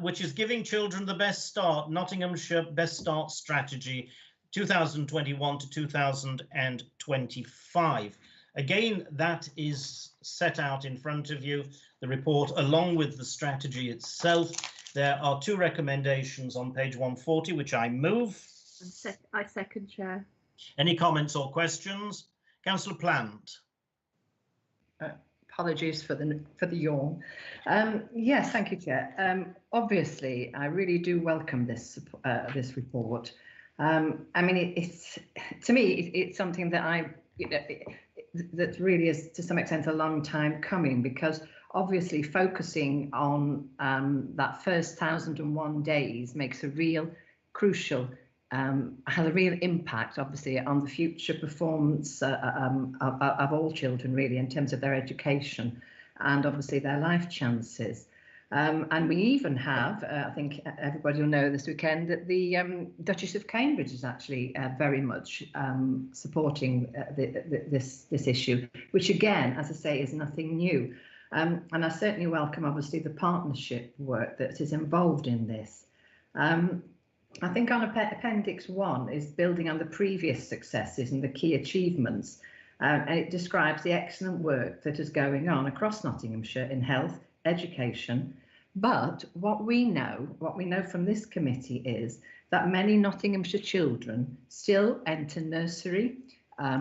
which is giving children the best start, Nottinghamshire Best Start Strategy 2021 to 2025. Again, that is set out in front of you, the report along with the strategy itself. There are 2 recommendations on page 140, which I move. I second, Chair. Any comments or questions? Councillor Plant. Apologies for the yawn. Yes, thank you, Chair. Obviously, I really do welcome this report. I mean, it's to me, it's something that that really is to some extent a long time coming, because obviously focusing on that first 1,001 days makes a real crucial, has a real impact, obviously, on the future performance of all children, really, in terms of their education and obviously their life chances. And we even have, I think everybody will know this weekend, that the Duchess of Cambridge is actually very much supporting this issue, which again, as I say, is nothing new. And I certainly welcome, obviously, the partnership work that is involved in this. I think on Appendix 1 is building on the previous successes and the key achievements. And it describes the excellent work that is going on across Nottinghamshire in health, education. But what we know from this committee is that many Nottinghamshire children still enter nursery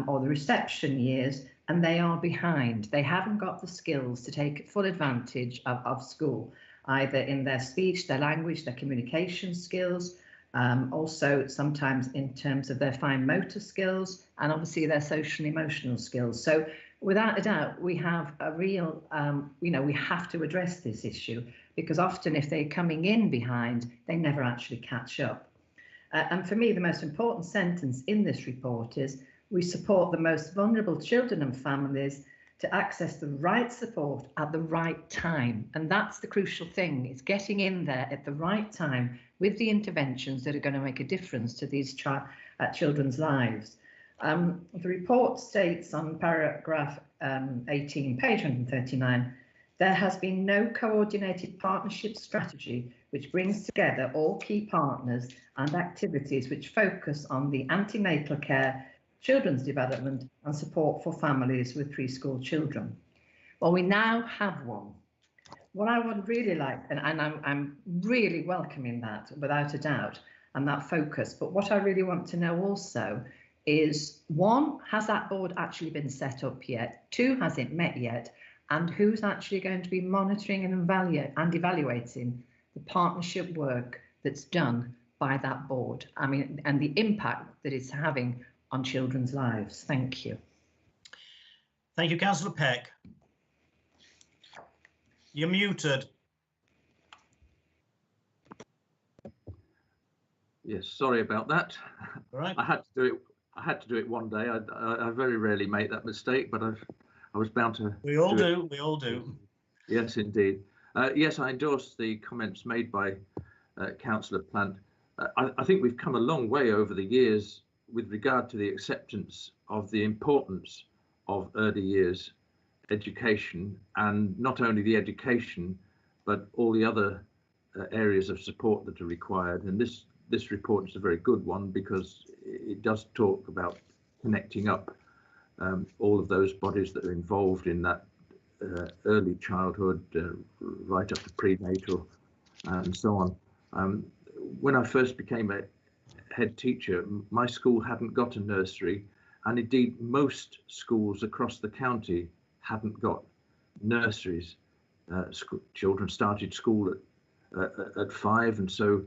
or the reception years, and they are behind. They haven't got the skills to take full advantage of school, either in their speech, their language, their communication skills, also sometimes in terms of their fine motor skills, and obviously their social and emotional skills. So without a doubt, we have a real, we have to address this issue, because often if they're coming in behind, they never actually catch up. And for me, the most important sentence in this report is, we support the most vulnerable children and families to access the right support at the right time. And that's the crucial thing, is getting in there at the right time with the interventions that are going to make a difference to these children's lives. The report states on paragraph 18, page 139, there has been no coordinated partnership strategy which brings together all key partners and activities which focus on the antenatal care, children's development and support for families with preschool children. Well, we now have one. What I would really like, and I'm really welcoming that without a doubt, and that focus, but what I really want to know also is, one, has that board actually been set up yet? Two, has it met yet? And who's actually going to be monitoring and evaluating the partnership work that's done by that board? I mean, and the impact that it's having on children's lives. Thank you. Thank you, Councillor Peck. You're muted. Yes, sorry about that. All right. I had to do it one day. I very rarely make that mistake, but I was bound to. We all do. We all do. Yes, indeed. Yes, I endorse the comments made by Councillor Plant. I think we've come a long way over the years with regard to the acceptance of the importance of early years education, and not only the education, but all the other areas of support that are required. And this report is a very good one, because it does talk about connecting up all of those bodies that are involved in that early childhood, right up to prenatal and so on. When I first became a head teacher, my school hadn't got a nursery, and indeed most schools across the county hadn't got nurseries. Children started school at 5, and so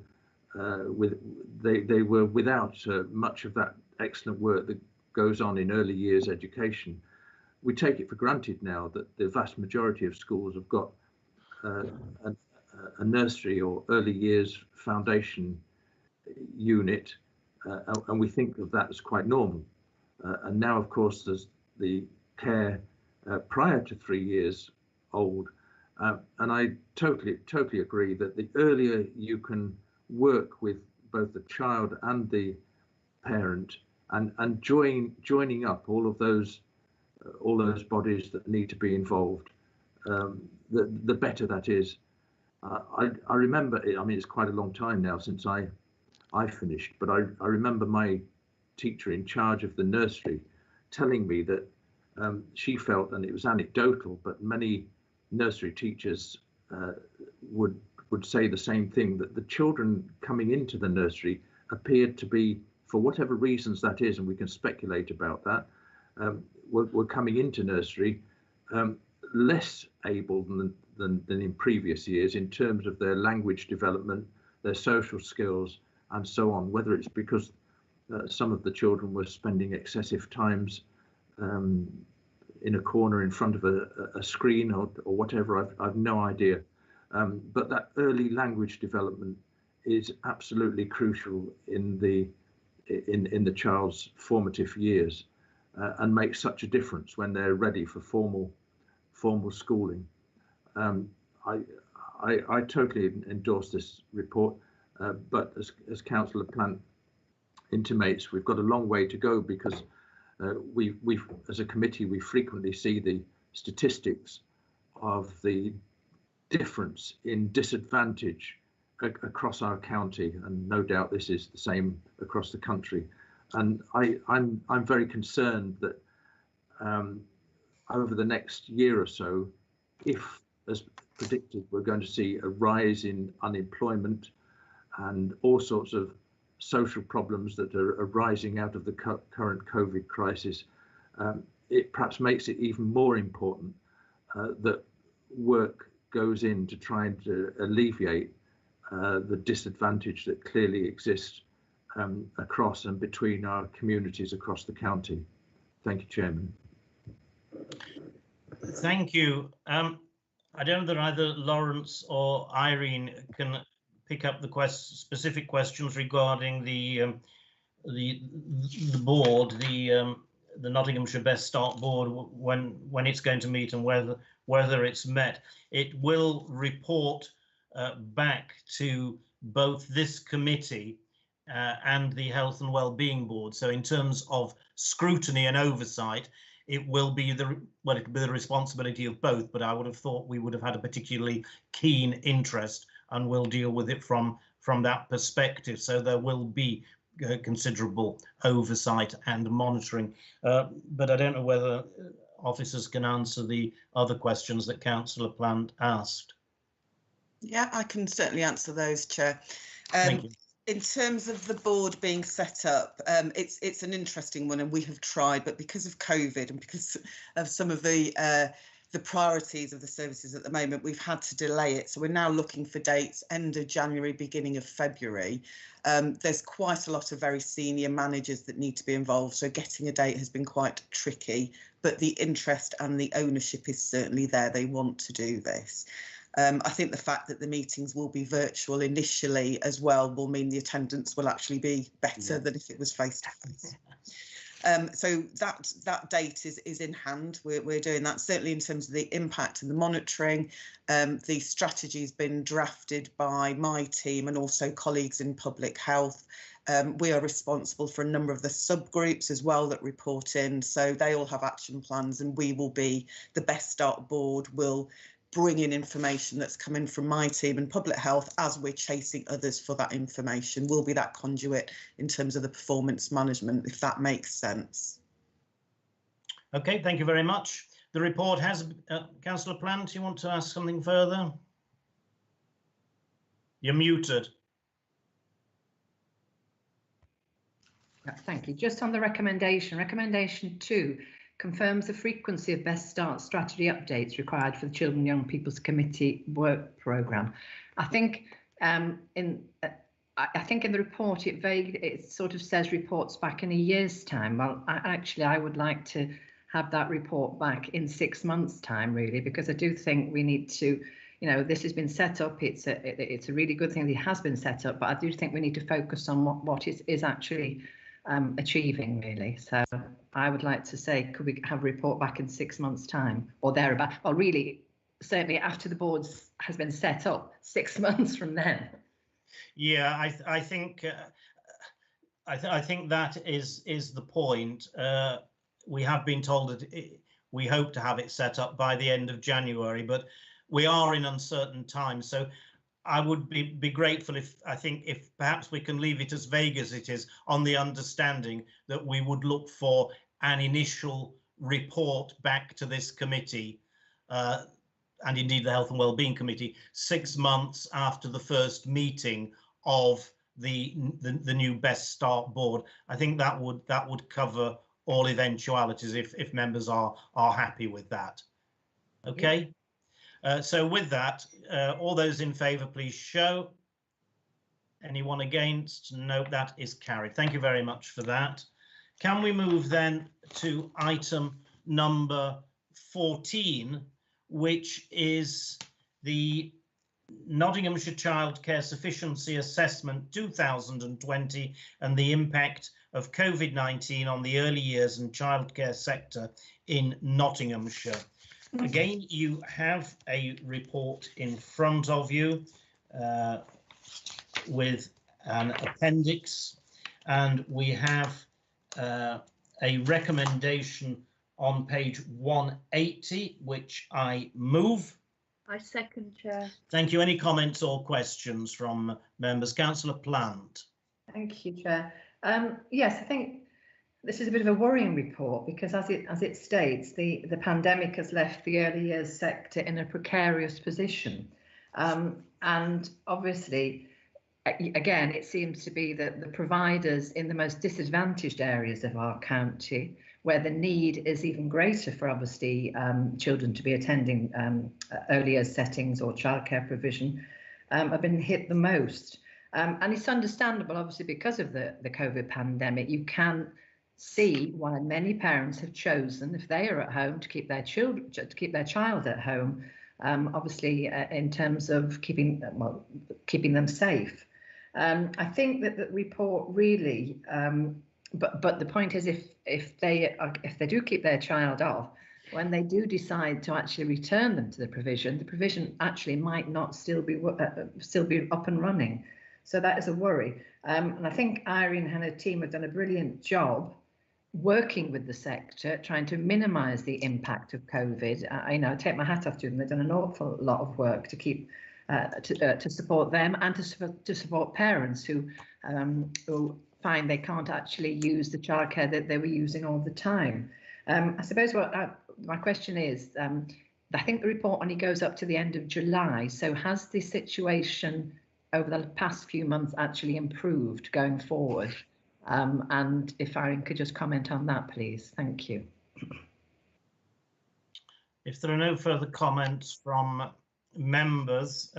they were without much of that excellent work that goes on in early years education. We take it for granted now that the vast majority of schools have got a nursery or early years foundation unit, and we think of that as quite normal. And now, of course, there's the care prior to 3 years old, and I totally agree that the earlier you can work with both the child and the parent, and joining up all those bodies that need to be involved, the better that is. I remember, I mean, it's quite a long time now since I finished, but I remember my teacher in charge of the nursery telling me that she felt, and it was anecdotal, but many nursery teachers would say the same thing, that the children coming into the nursery appeared to be, for whatever reasons that is, and we can speculate about that, were coming into nursery less able than in previous years in terms of their language development, their social skills, and so on, whether it's because some of the children were spending excessive times in a corner in front of a screen or whatever. I've no idea. But that early language development is absolutely crucial in the child's formative years, and makes such a difference when they're ready for formal schooling. I totally endorse this report, but as Councillor Plant intimates, we've got a long way to go, because we as a committee, we frequently see the statistics of the difference in disadvantage across our county, and no doubt this is the same across the country. And I'm very concerned that over the next year or so, if, as predicted, we're going to see a rise in unemployment and all sorts of social problems that are arising out of the current COVID crisis, it perhaps makes it even more important that work goes in to trying to alleviate the disadvantage that clearly exists across and between our communities across the county. Thank you, Chairman. Thank you. I don't know that either Lawrence or Irene can pick up the specific questions regarding the board, the Nottinghamshire Best Start Board, when it's going to meet and whether it's met. It will report back to both this committee and the Health and Wellbeing Board. So in terms of scrutiny and oversight, it will be the responsibility of both, but I would have thought we would have had a particularly keen interest, and we'll deal with it from that perspective. So there will be considerable oversight and monitoring, but I don't know whether officers can answer the other questions that Councillor Plant asked. Yeah, I can certainly answer those, Chair. Thank you. In terms of the board being set up, it's an interesting one, and we have tried, but because of COVID and because of some of the priorities of the services at the moment, we've had to delay it. So we're now looking for dates end of January, beginning of February. There's quite a lot of very senior managers that need to be involved, so getting a date has been quite tricky, but the interest and the ownership is certainly there. They want to do this. I think the fact that the meetings will be virtual initially as well will mean the attendance will actually be better than if it was face to face. So that date is in hand. We're doing that, certainly in terms of the impact and the monitoring. The strategy has been drafted by my team and also colleagues in public health. We are responsible for a number of the subgroups as well that report in, so they all have action plans, and we will be, the Best Start Board will bring in information that's coming from my team and public health as we're chasing others for that information. We'll be that conduit in terms of the performance management, if that makes sense. Okay, thank you very much. The report has, Councillor Plant, you want to ask something further? You're muted. Thank you. Just on the recommendation 2 confirms the frequency of Best Start strategy updates required for the Children and Young People's Committee work programme. I think in the report it sort of says reports back in a year's time. Well, I would like to have that report back in 6 months' time, really, because I do think we need to, you know, this has been set up. It's a really good thing that it has been set up, but I do think we need to focus on what is actually achieving, really. So I would like to say, could we have a report back in 6 months' time or thereabout? Or really, certainly after the board has been set up, 6 months from then. Yeah, I think that is the point. We have been told that we hope to have it set up by the end of January, but we are in uncertain times. So I would be grateful if perhaps we can leave it as vague as it is, on the understanding that we would look for an initial report back to this committee and indeed the Health and Wellbeing Committee 6 months after the first meeting of the new Best Start Board. I think that would cover all eventualities if members are happy with that. Okay. So with that, all those in favour, please show. Anyone against? No, that is carried. Thank you very much for that. Can we move then to item number 14, which is the Nottinghamshire Childcare Sufficiency Assessment 2020 and the impact of COVID-19 on the early years and childcare sector in Nottinghamshire. Again, you have a report in front of you with an appendix, and we have a recommendation on page 180, which I move. I second, Chair. Thank you. Any comments or questions from members? Councillor Plant. Thank you, Chair. Yes, I think this is a bit of a worrying report because, as it states, the pandemic has left the early years sector in a precarious position, and obviously, again, it seems to be that the providers in the most disadvantaged areas of our county, where the need is even greater for obviously children to be attending early years settings or childcare provision, have been hit the most. And it's understandable, obviously, because of the COVID pandemic. You can see why many parents have chosen, if they are at home, to keep their child at home. Obviously, in terms of keeping them safe. I think that the report really, but the point is, if they do keep their child off, when they do decide to actually return them to the provision actually might not still be up and running. So that is a worry. And I think Irene and her team have done a brilliant job working with the sector, trying to minimise the impact of COVID. I take my hat off to them. They've done an awful lot of work to keep to support them and to support parents who find they can't actually use the childcare that they were using all the time. I suppose what my question is, I think the report only goes up to the end of July. So has the situation over the past few months actually improved going forward? And if Irene could just comment on that, please. Thank you. If there are no further comments from members,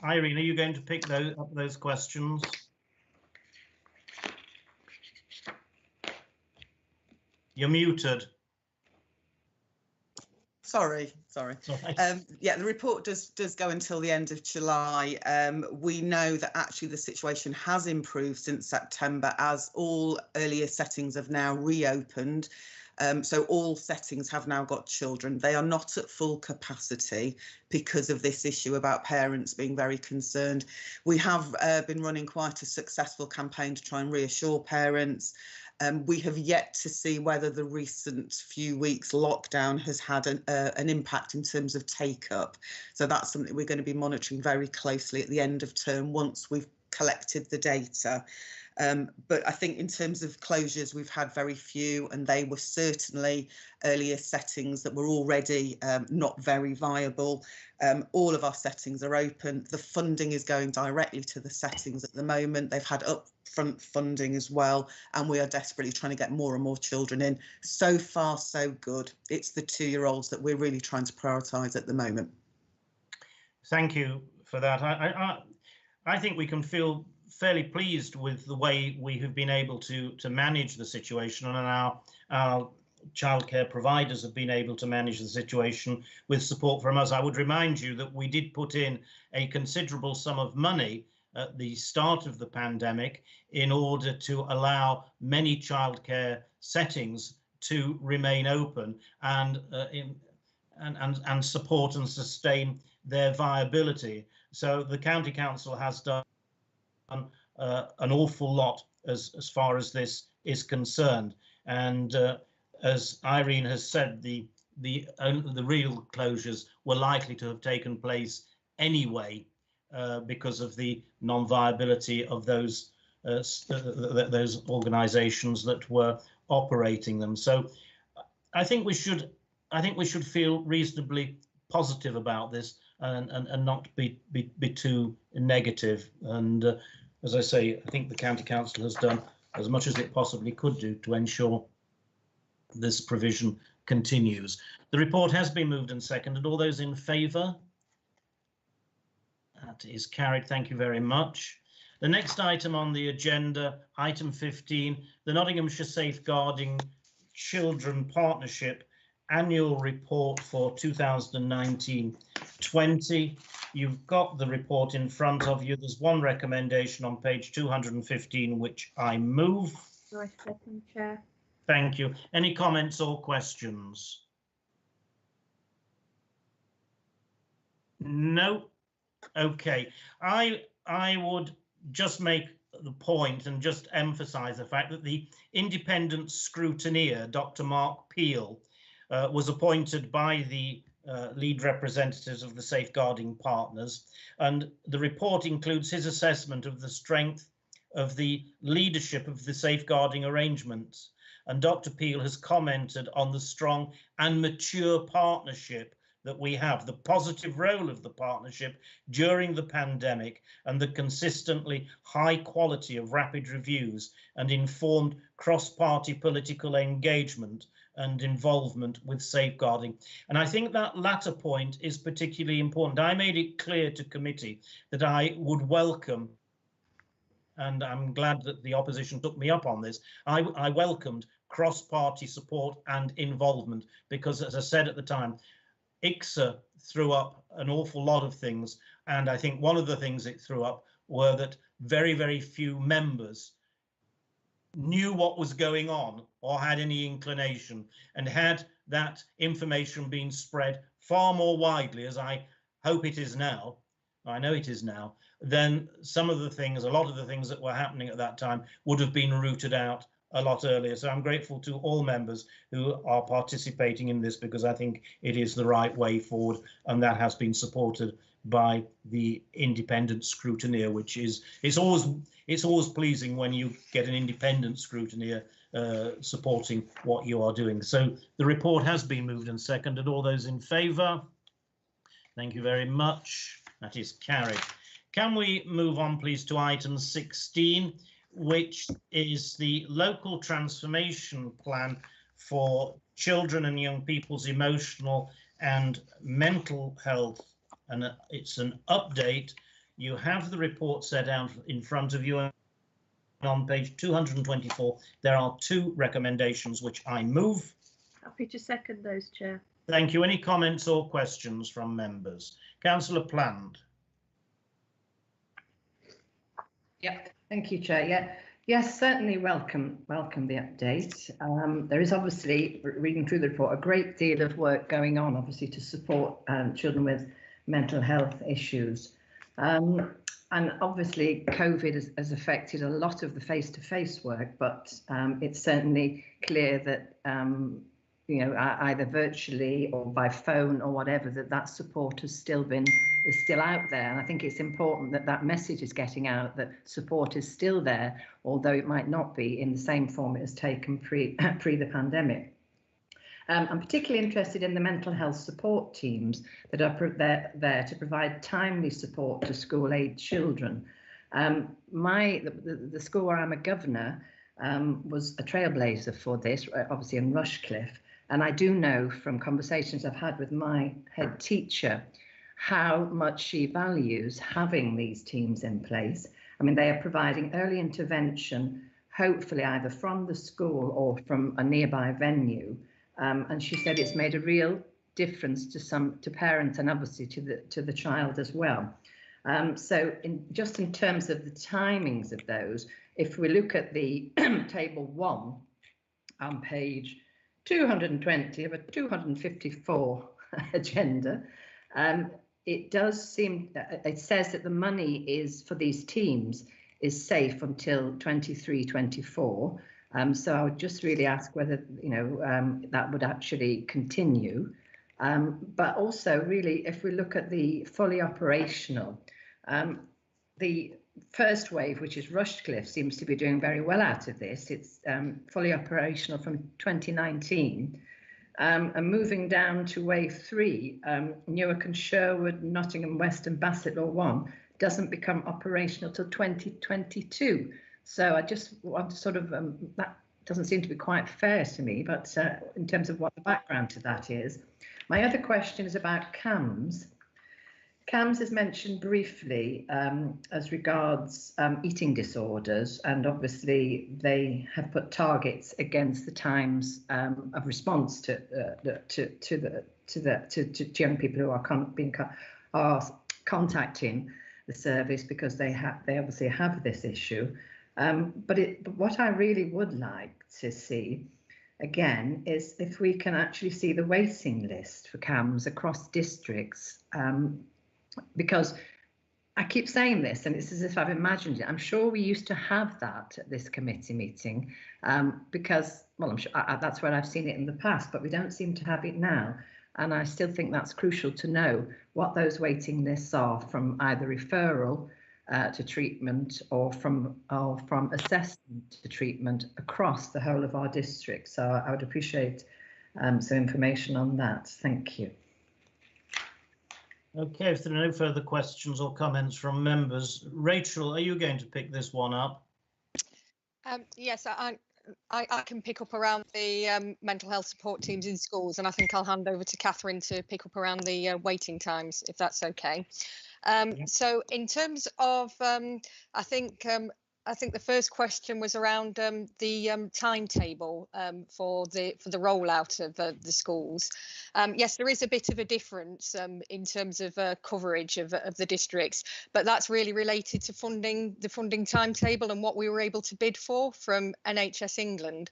Irene, are you going to pick up those questions? You're muted. Sorry. Yeah, the report does go until the end of July. We know that actually the situation has improved since September, as all earlier settings have now reopened. So all settings have now got children. They are not at full capacity because of this issue about parents being very concerned. We have been running quite a successful campaign to try and reassure parents. We have yet to see whether the recent few weeks lockdown has had an impact in terms of take-up. So that's something we're going to be monitoring very closely at the end of term once we've collected the data. But I think in terms of closures, we've had very few, and they were certainly earlier settings that were already not very viable. All of our settings are open. The funding is going directly to the settings at the moment. They've had upfront funding as well, and we are desperately trying to get more and more children in. So far, so good. It's the 2-year-olds that we're really trying to prioritise at the moment. Thank you for that. I think we can feel fairly pleased with the way we have been able to manage the situation, and our childcare providers have been able to manage the situation with support from us. I would remind you that we did put in a considerable sum of money at the start of the pandemic in order to allow many childcare settings to remain open and support and sustain their viability. So the County Council has done an awful lot as far as this is concerned, and as Irene has said, the real closures were likely to have taken place anyway because of the non-viability of those organisations that were operating them. So I think we should feel reasonably positive about this and not be too negative. And as I say, I think the County Council has done as much as it possibly could do to ensure this provision continues. The report has been moved and seconded. All those in favour? That is carried. Thank you very much. The next item on the agenda, item 15, the Nottinghamshire Safeguarding Children Partnership Annual Report for 2019-20. You've got the report in front of you. There's one recommendation on page 215, which I move. I second, Chair. Thank you. Any comments or questions? No. Okay. I would just make the point and just emphasise the fact that the independent scrutineer, Dr. Mark Peel, was appointed by the lead representatives of the safeguarding partners, and the report includes his assessment of the strength of the leadership of the safeguarding arrangements. And Dr. Peel has commented on the strong and mature partnership that we have, the positive role of the partnership during the pandemic, and the consistently high quality of rapid reviews and informed cross-party political engagement and involvement with safeguarding. And I think that latter point is particularly important. I made it clear to committee that I would welcome, and I'm glad that the opposition took me up on this, I welcomed cross-party support and involvement, because as I said at the time, ICSA threw up an awful lot of things, and I think one of the things it threw up were that very, very few members knew what was going on or had any inclination, and had that information been spread far more widely, as I hope it is now, I know it is now, then some of the things, a lot of the things that were happening at that time would have been rooted out a lot earlier. So I'm grateful to all members who are participating in this, because I think it is the right way forward, and that has been supported by the independent scrutineer, which is, it's always pleasing when you get an independent scrutineer supporting what you are doing. So the report has been moved and seconded. All those in favour? Thank you very much. That is carried. Can we move on, please, to item 16, which is the local transformation plan for children and young people's emotional and mental health. And it's an update. You have the report set out in front of you. And on page 224, there are two recommendations, which I move. Happy to second those, Chair. Thank you. Any comments or questions from members? Councillor Pland. Yep, thank you, Chair. Yeah, yes, certainly welcome the update. There is obviously, reading through the report, a great deal of work going on, obviously, to support children with mental health issues. And obviously, COVID has affected a lot of the face-to-face work, but it's certainly clear that you know, either virtually or by phone or whatever, that support is still out there. And I think it's important that that message is getting out, that support is still there, although it might not be in the same form it has taken pre the pandemic. I'm particularly interested in the mental health support teams that are there to provide timely support to school-age children. The school where I'm a governor was a trailblazer for this, obviously in Rushcliffe. And I do know from conversations I've had with my head teacher how much she values having these teams in place. I mean, they are providing early intervention, hopefully either from the school or from a nearby venue. And she said it's made a real difference to parents and obviously to the child as well. So just in terms of the timings of those, if we look at the table 1 on page 220 of a 254 agenda, it does seem, it says that the money is for these teams is safe until 23-24. So I would just really ask whether, you know, that would actually continue. But also really, if we look at the fully operational, the first wave, which is Rushcliffe, seems to be doing very well out of this. It's fully operational from 2019. And moving down to wave 3, Newark and Sherwood, Nottingham West and Bassetlaw 1 doesn't become operational till 2022. So I just want to sort of, that doesn't seem to be quite fair to me, but in terms of what the background to that is. My other question is about CAMS. CAMS is mentioned briefly as regards eating disorders, and obviously they have put targets against the times of response to young people who are contacting the service, because they obviously have this issue. But what I really would like to see again is if we can actually see the waiting list for CAMS across districts. Because I keep saying this, and it's as if I've imagined it. I'm sure we used to have that at this committee meeting, because, well, I'm sure that's where I've seen it in the past, but we don't seem to have it now. And I still think that's crucial to know what those waiting lists are, from either referral to treatment or from assessment to treatment across the whole of our district. So I would appreciate some information on that. Thank you. Okay, if there are no further questions or comments from members, Rachel, are you going to pick this one up? Yes, I can pick up around the mental health support teams in schools, and I think I'll hand over to Catherine to pick up around the waiting times, if that's okay. So in terms of, I think the first question was around the timetable for the rollout of the schools. Yes, there is a bit of a difference in terms of coverage of the districts, but that's really related to the funding timetable and what we were able to bid for from NHS England.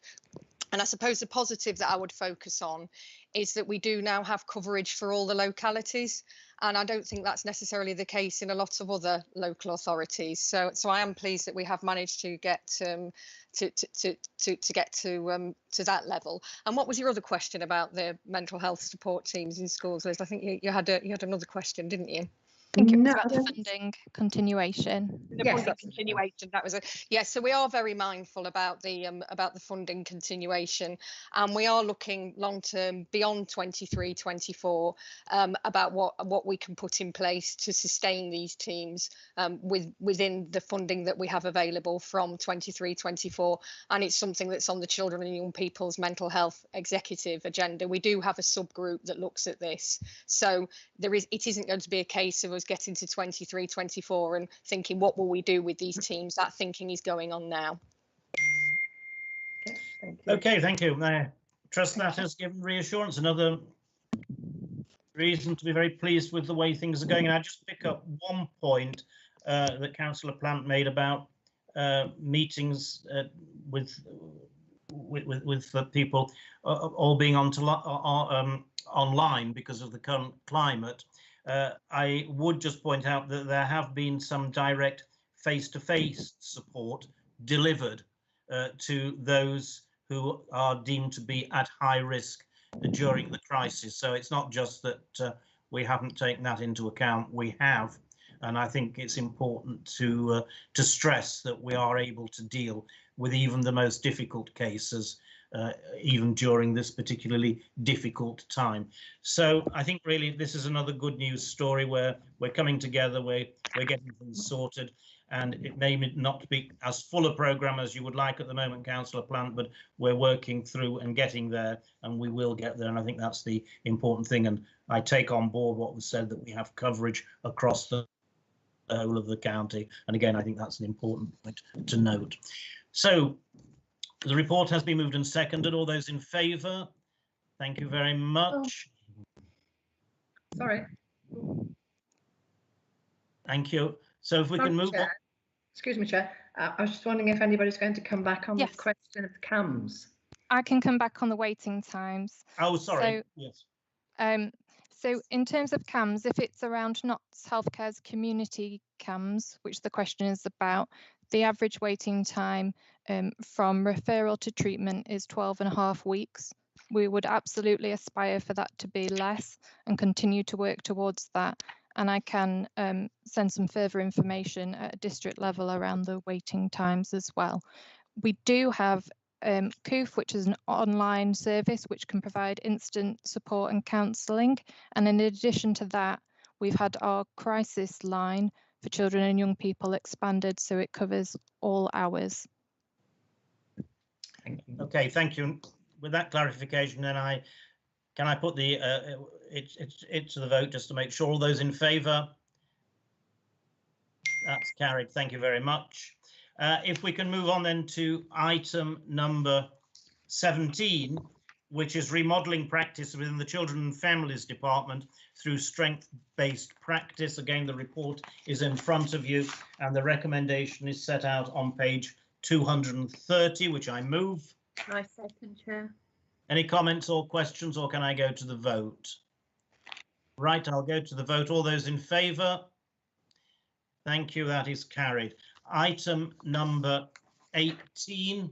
And I suppose the positive that I would focus on is that we do now have coverage for all the localities. And I don't think that's necessarily the case in a lot of other local authorities. So I am pleased that we have managed to get to that level. And what was your other question about the mental health support teams in schools, Liz? I think you had another question, didn't you? I think it was about the funding continuation. The funding continuation. That was yes. So we are very mindful about the funding continuation, and we are looking long term beyond 23-24 about what we can put in place to sustain these teams within the funding that we have available from 23-24, and it's something that's on the Children and Young People's Mental Health Executive agenda. We do have a subgroup that looks at this, so it isn't going to be a case of us getting to 23-24 and thinking, what will we do with these teams? That thinking is going on now. Okay, thank you. I trust that has given reassurance. Another reason to be very pleased with the way things are going. And I just pick up one point that Councillor Plant made about meetings with people all being online because of the current climate. I would just point out that there have been some direct face-to-face support delivered to those who are deemed to be at high risk during the crisis. So it's not just that we haven't taken that into account, we have. And I think it's important to stress that we are able to deal with even the most difficult cases, even during this particularly difficult time. So I think really this is another good news story where we're coming together, we're getting things sorted, and it may not be as full a programme as you would like at the moment, Councillor Plant, but we're working through and getting there, and we will get there, and I think that's the important thing. And I take on board what was said, that we have coverage across the whole of the county, and again I think that's an important point to note. So the report has been moved and seconded. All those in favour? Thank you very much. Sorry. Thank you. So if we can move on. Excuse me, Chair. I was just wondering if anybody's going to come back on the question of CAMS. I can come back on the waiting times. Oh, sorry. So, yes. So in terms of CAMS, if it's around Notts Healthcare's community CAMS, which the question is about, the average waiting time from referral to treatment is 12.5 weeks. We would absolutely aspire for that to be less and continue to work towards that. And I can send some further information at a district level around the waiting times as well. We do have COOF, which is an online service which can provide instant support and counselling. And in addition to that, we've had our crisis line for children and young people expanded, so it covers all hours. Okay, thank you. With that clarification, then can I put the it to the vote just to make sure? All those in favour? That's carried. Thank you very much. If we can move on then to item number 17, which is remodelling practice within the Children and Families Department through strength-based practice. Again, the report is in front of you and the recommendation is set out on page 230, which I move. I second, Chair. Any comments or questions, or can I go to the vote? Right, I'll go to the vote. All those in favour? Thank you, that is carried. Item number 18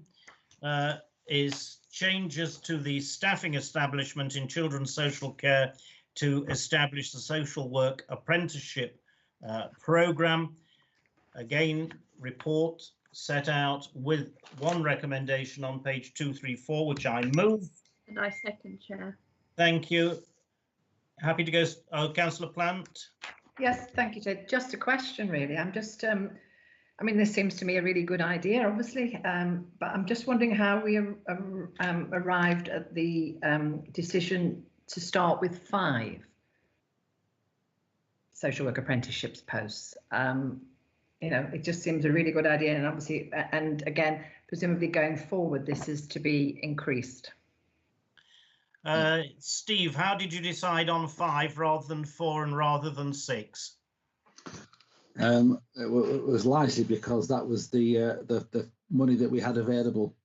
is changes to the staffing establishment in children's social care to establish the social work apprenticeship programme. Again, report set out with one recommendation on page 234, which I move. And I second, Chair. Thank you. Happy to go. Oh, Councillor Plant. Yes, thank you, Chair. Just a question, really. I'm just, I mean, this seems to me a really good idea, obviously, but I'm just wondering how we arrived at the decision to start with 5 social work apprenticeships posts. You know, it just seems a really good idea, and obviously, and again, presumably going forward, this is to be increased. Steve, how did you decide on 5 rather than 4 and rather than 6? It was largely because that was the money that we had available,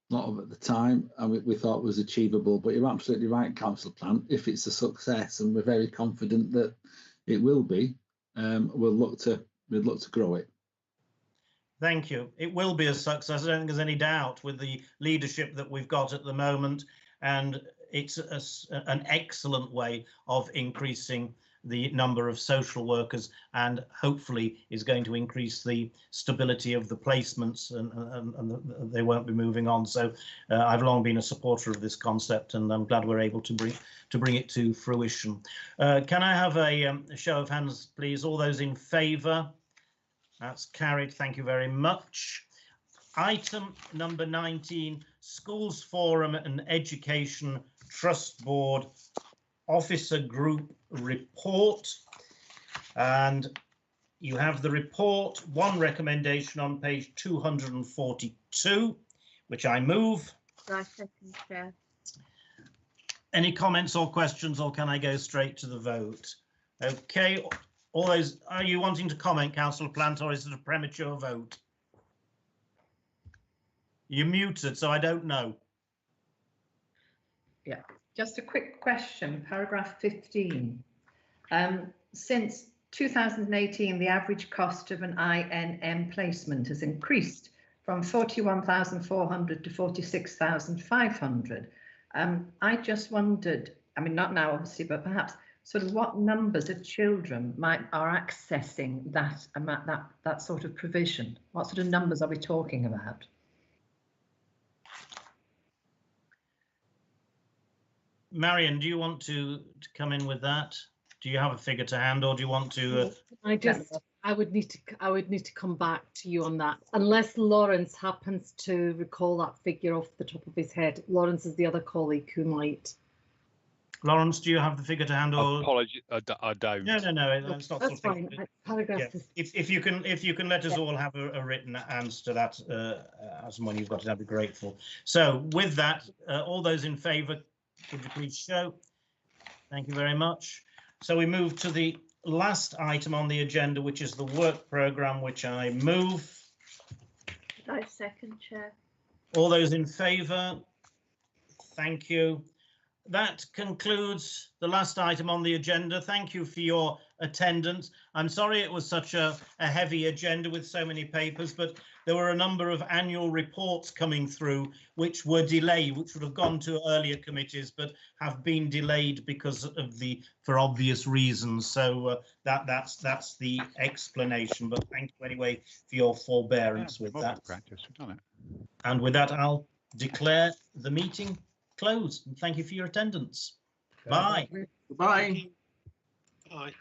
not at the time, and we thought was achievable. But you're absolutely right, Councillor Plant. If it's a success, and we're very confident that it will be, we'd look to grow it. Thank you. It will be a success. I don't think there's any doubt with the leadership that we've got at the moment, and it's an excellent way of increasing the number of social workers, and hopefully is going to increase the stability of the placements, and they won't be moving on. So I've long been a supporter of this concept, and I'm glad we're able to bring it to fruition. Can I have a show of hands, please? All those in favour? That's carried. Thank you very much. Item number 19, Schools Forum and Education Trust Board Officer Group Report. And you have the report, one recommendation on page 242, which I move. I second, Chair. Any comments or questions, or can I go straight to the vote? Okay, all those, are you wanting to comment, Councillor Plant, or is it a premature vote? You're muted, so I don't know. Yeah, just a quick question, paragraph 15. Since 2018, the average cost of an INM placement has increased from 41,400 to 46,500. I just wondered, I mean, not now obviously, but perhaps sort of what numbers of children are accessing that sort of provision? What sort of numbers are we talking about? Marion, do you want to come in with that? Do you have a figure to hand, or do you want to? I would need to come back to you on that, unless Lawrence happens to recall that figure off the top of his head. Lawrence is the other colleague who might. Lawrence, do you have the figure to hand? Or apologies, I don't. No, that's not. That's fine. Paragraph. Yeah. If you can let us all have a written answer to that as and when you've got it, I'd be grateful. So with that, all those in favour, could you please show? Thank you very much. So we move to the last item on the agenda, which is the work programme, which I move. I second, Chair. All those in favour? Thank you. That concludes the last item on the agenda. Thank you for your attendance. I'm sorry it was such a heavy agenda with so many papers, but there were a number of annual reports coming through which were delayed, which would have gone to earlier committees, but have been delayed because of for obvious reasons. So that's the explanation. But thank you anyway for your forbearance with that. Practice, we've done it. And with that, I'll declare the meeting closed. And thank you for your attendance. Bye. Bye. Bye.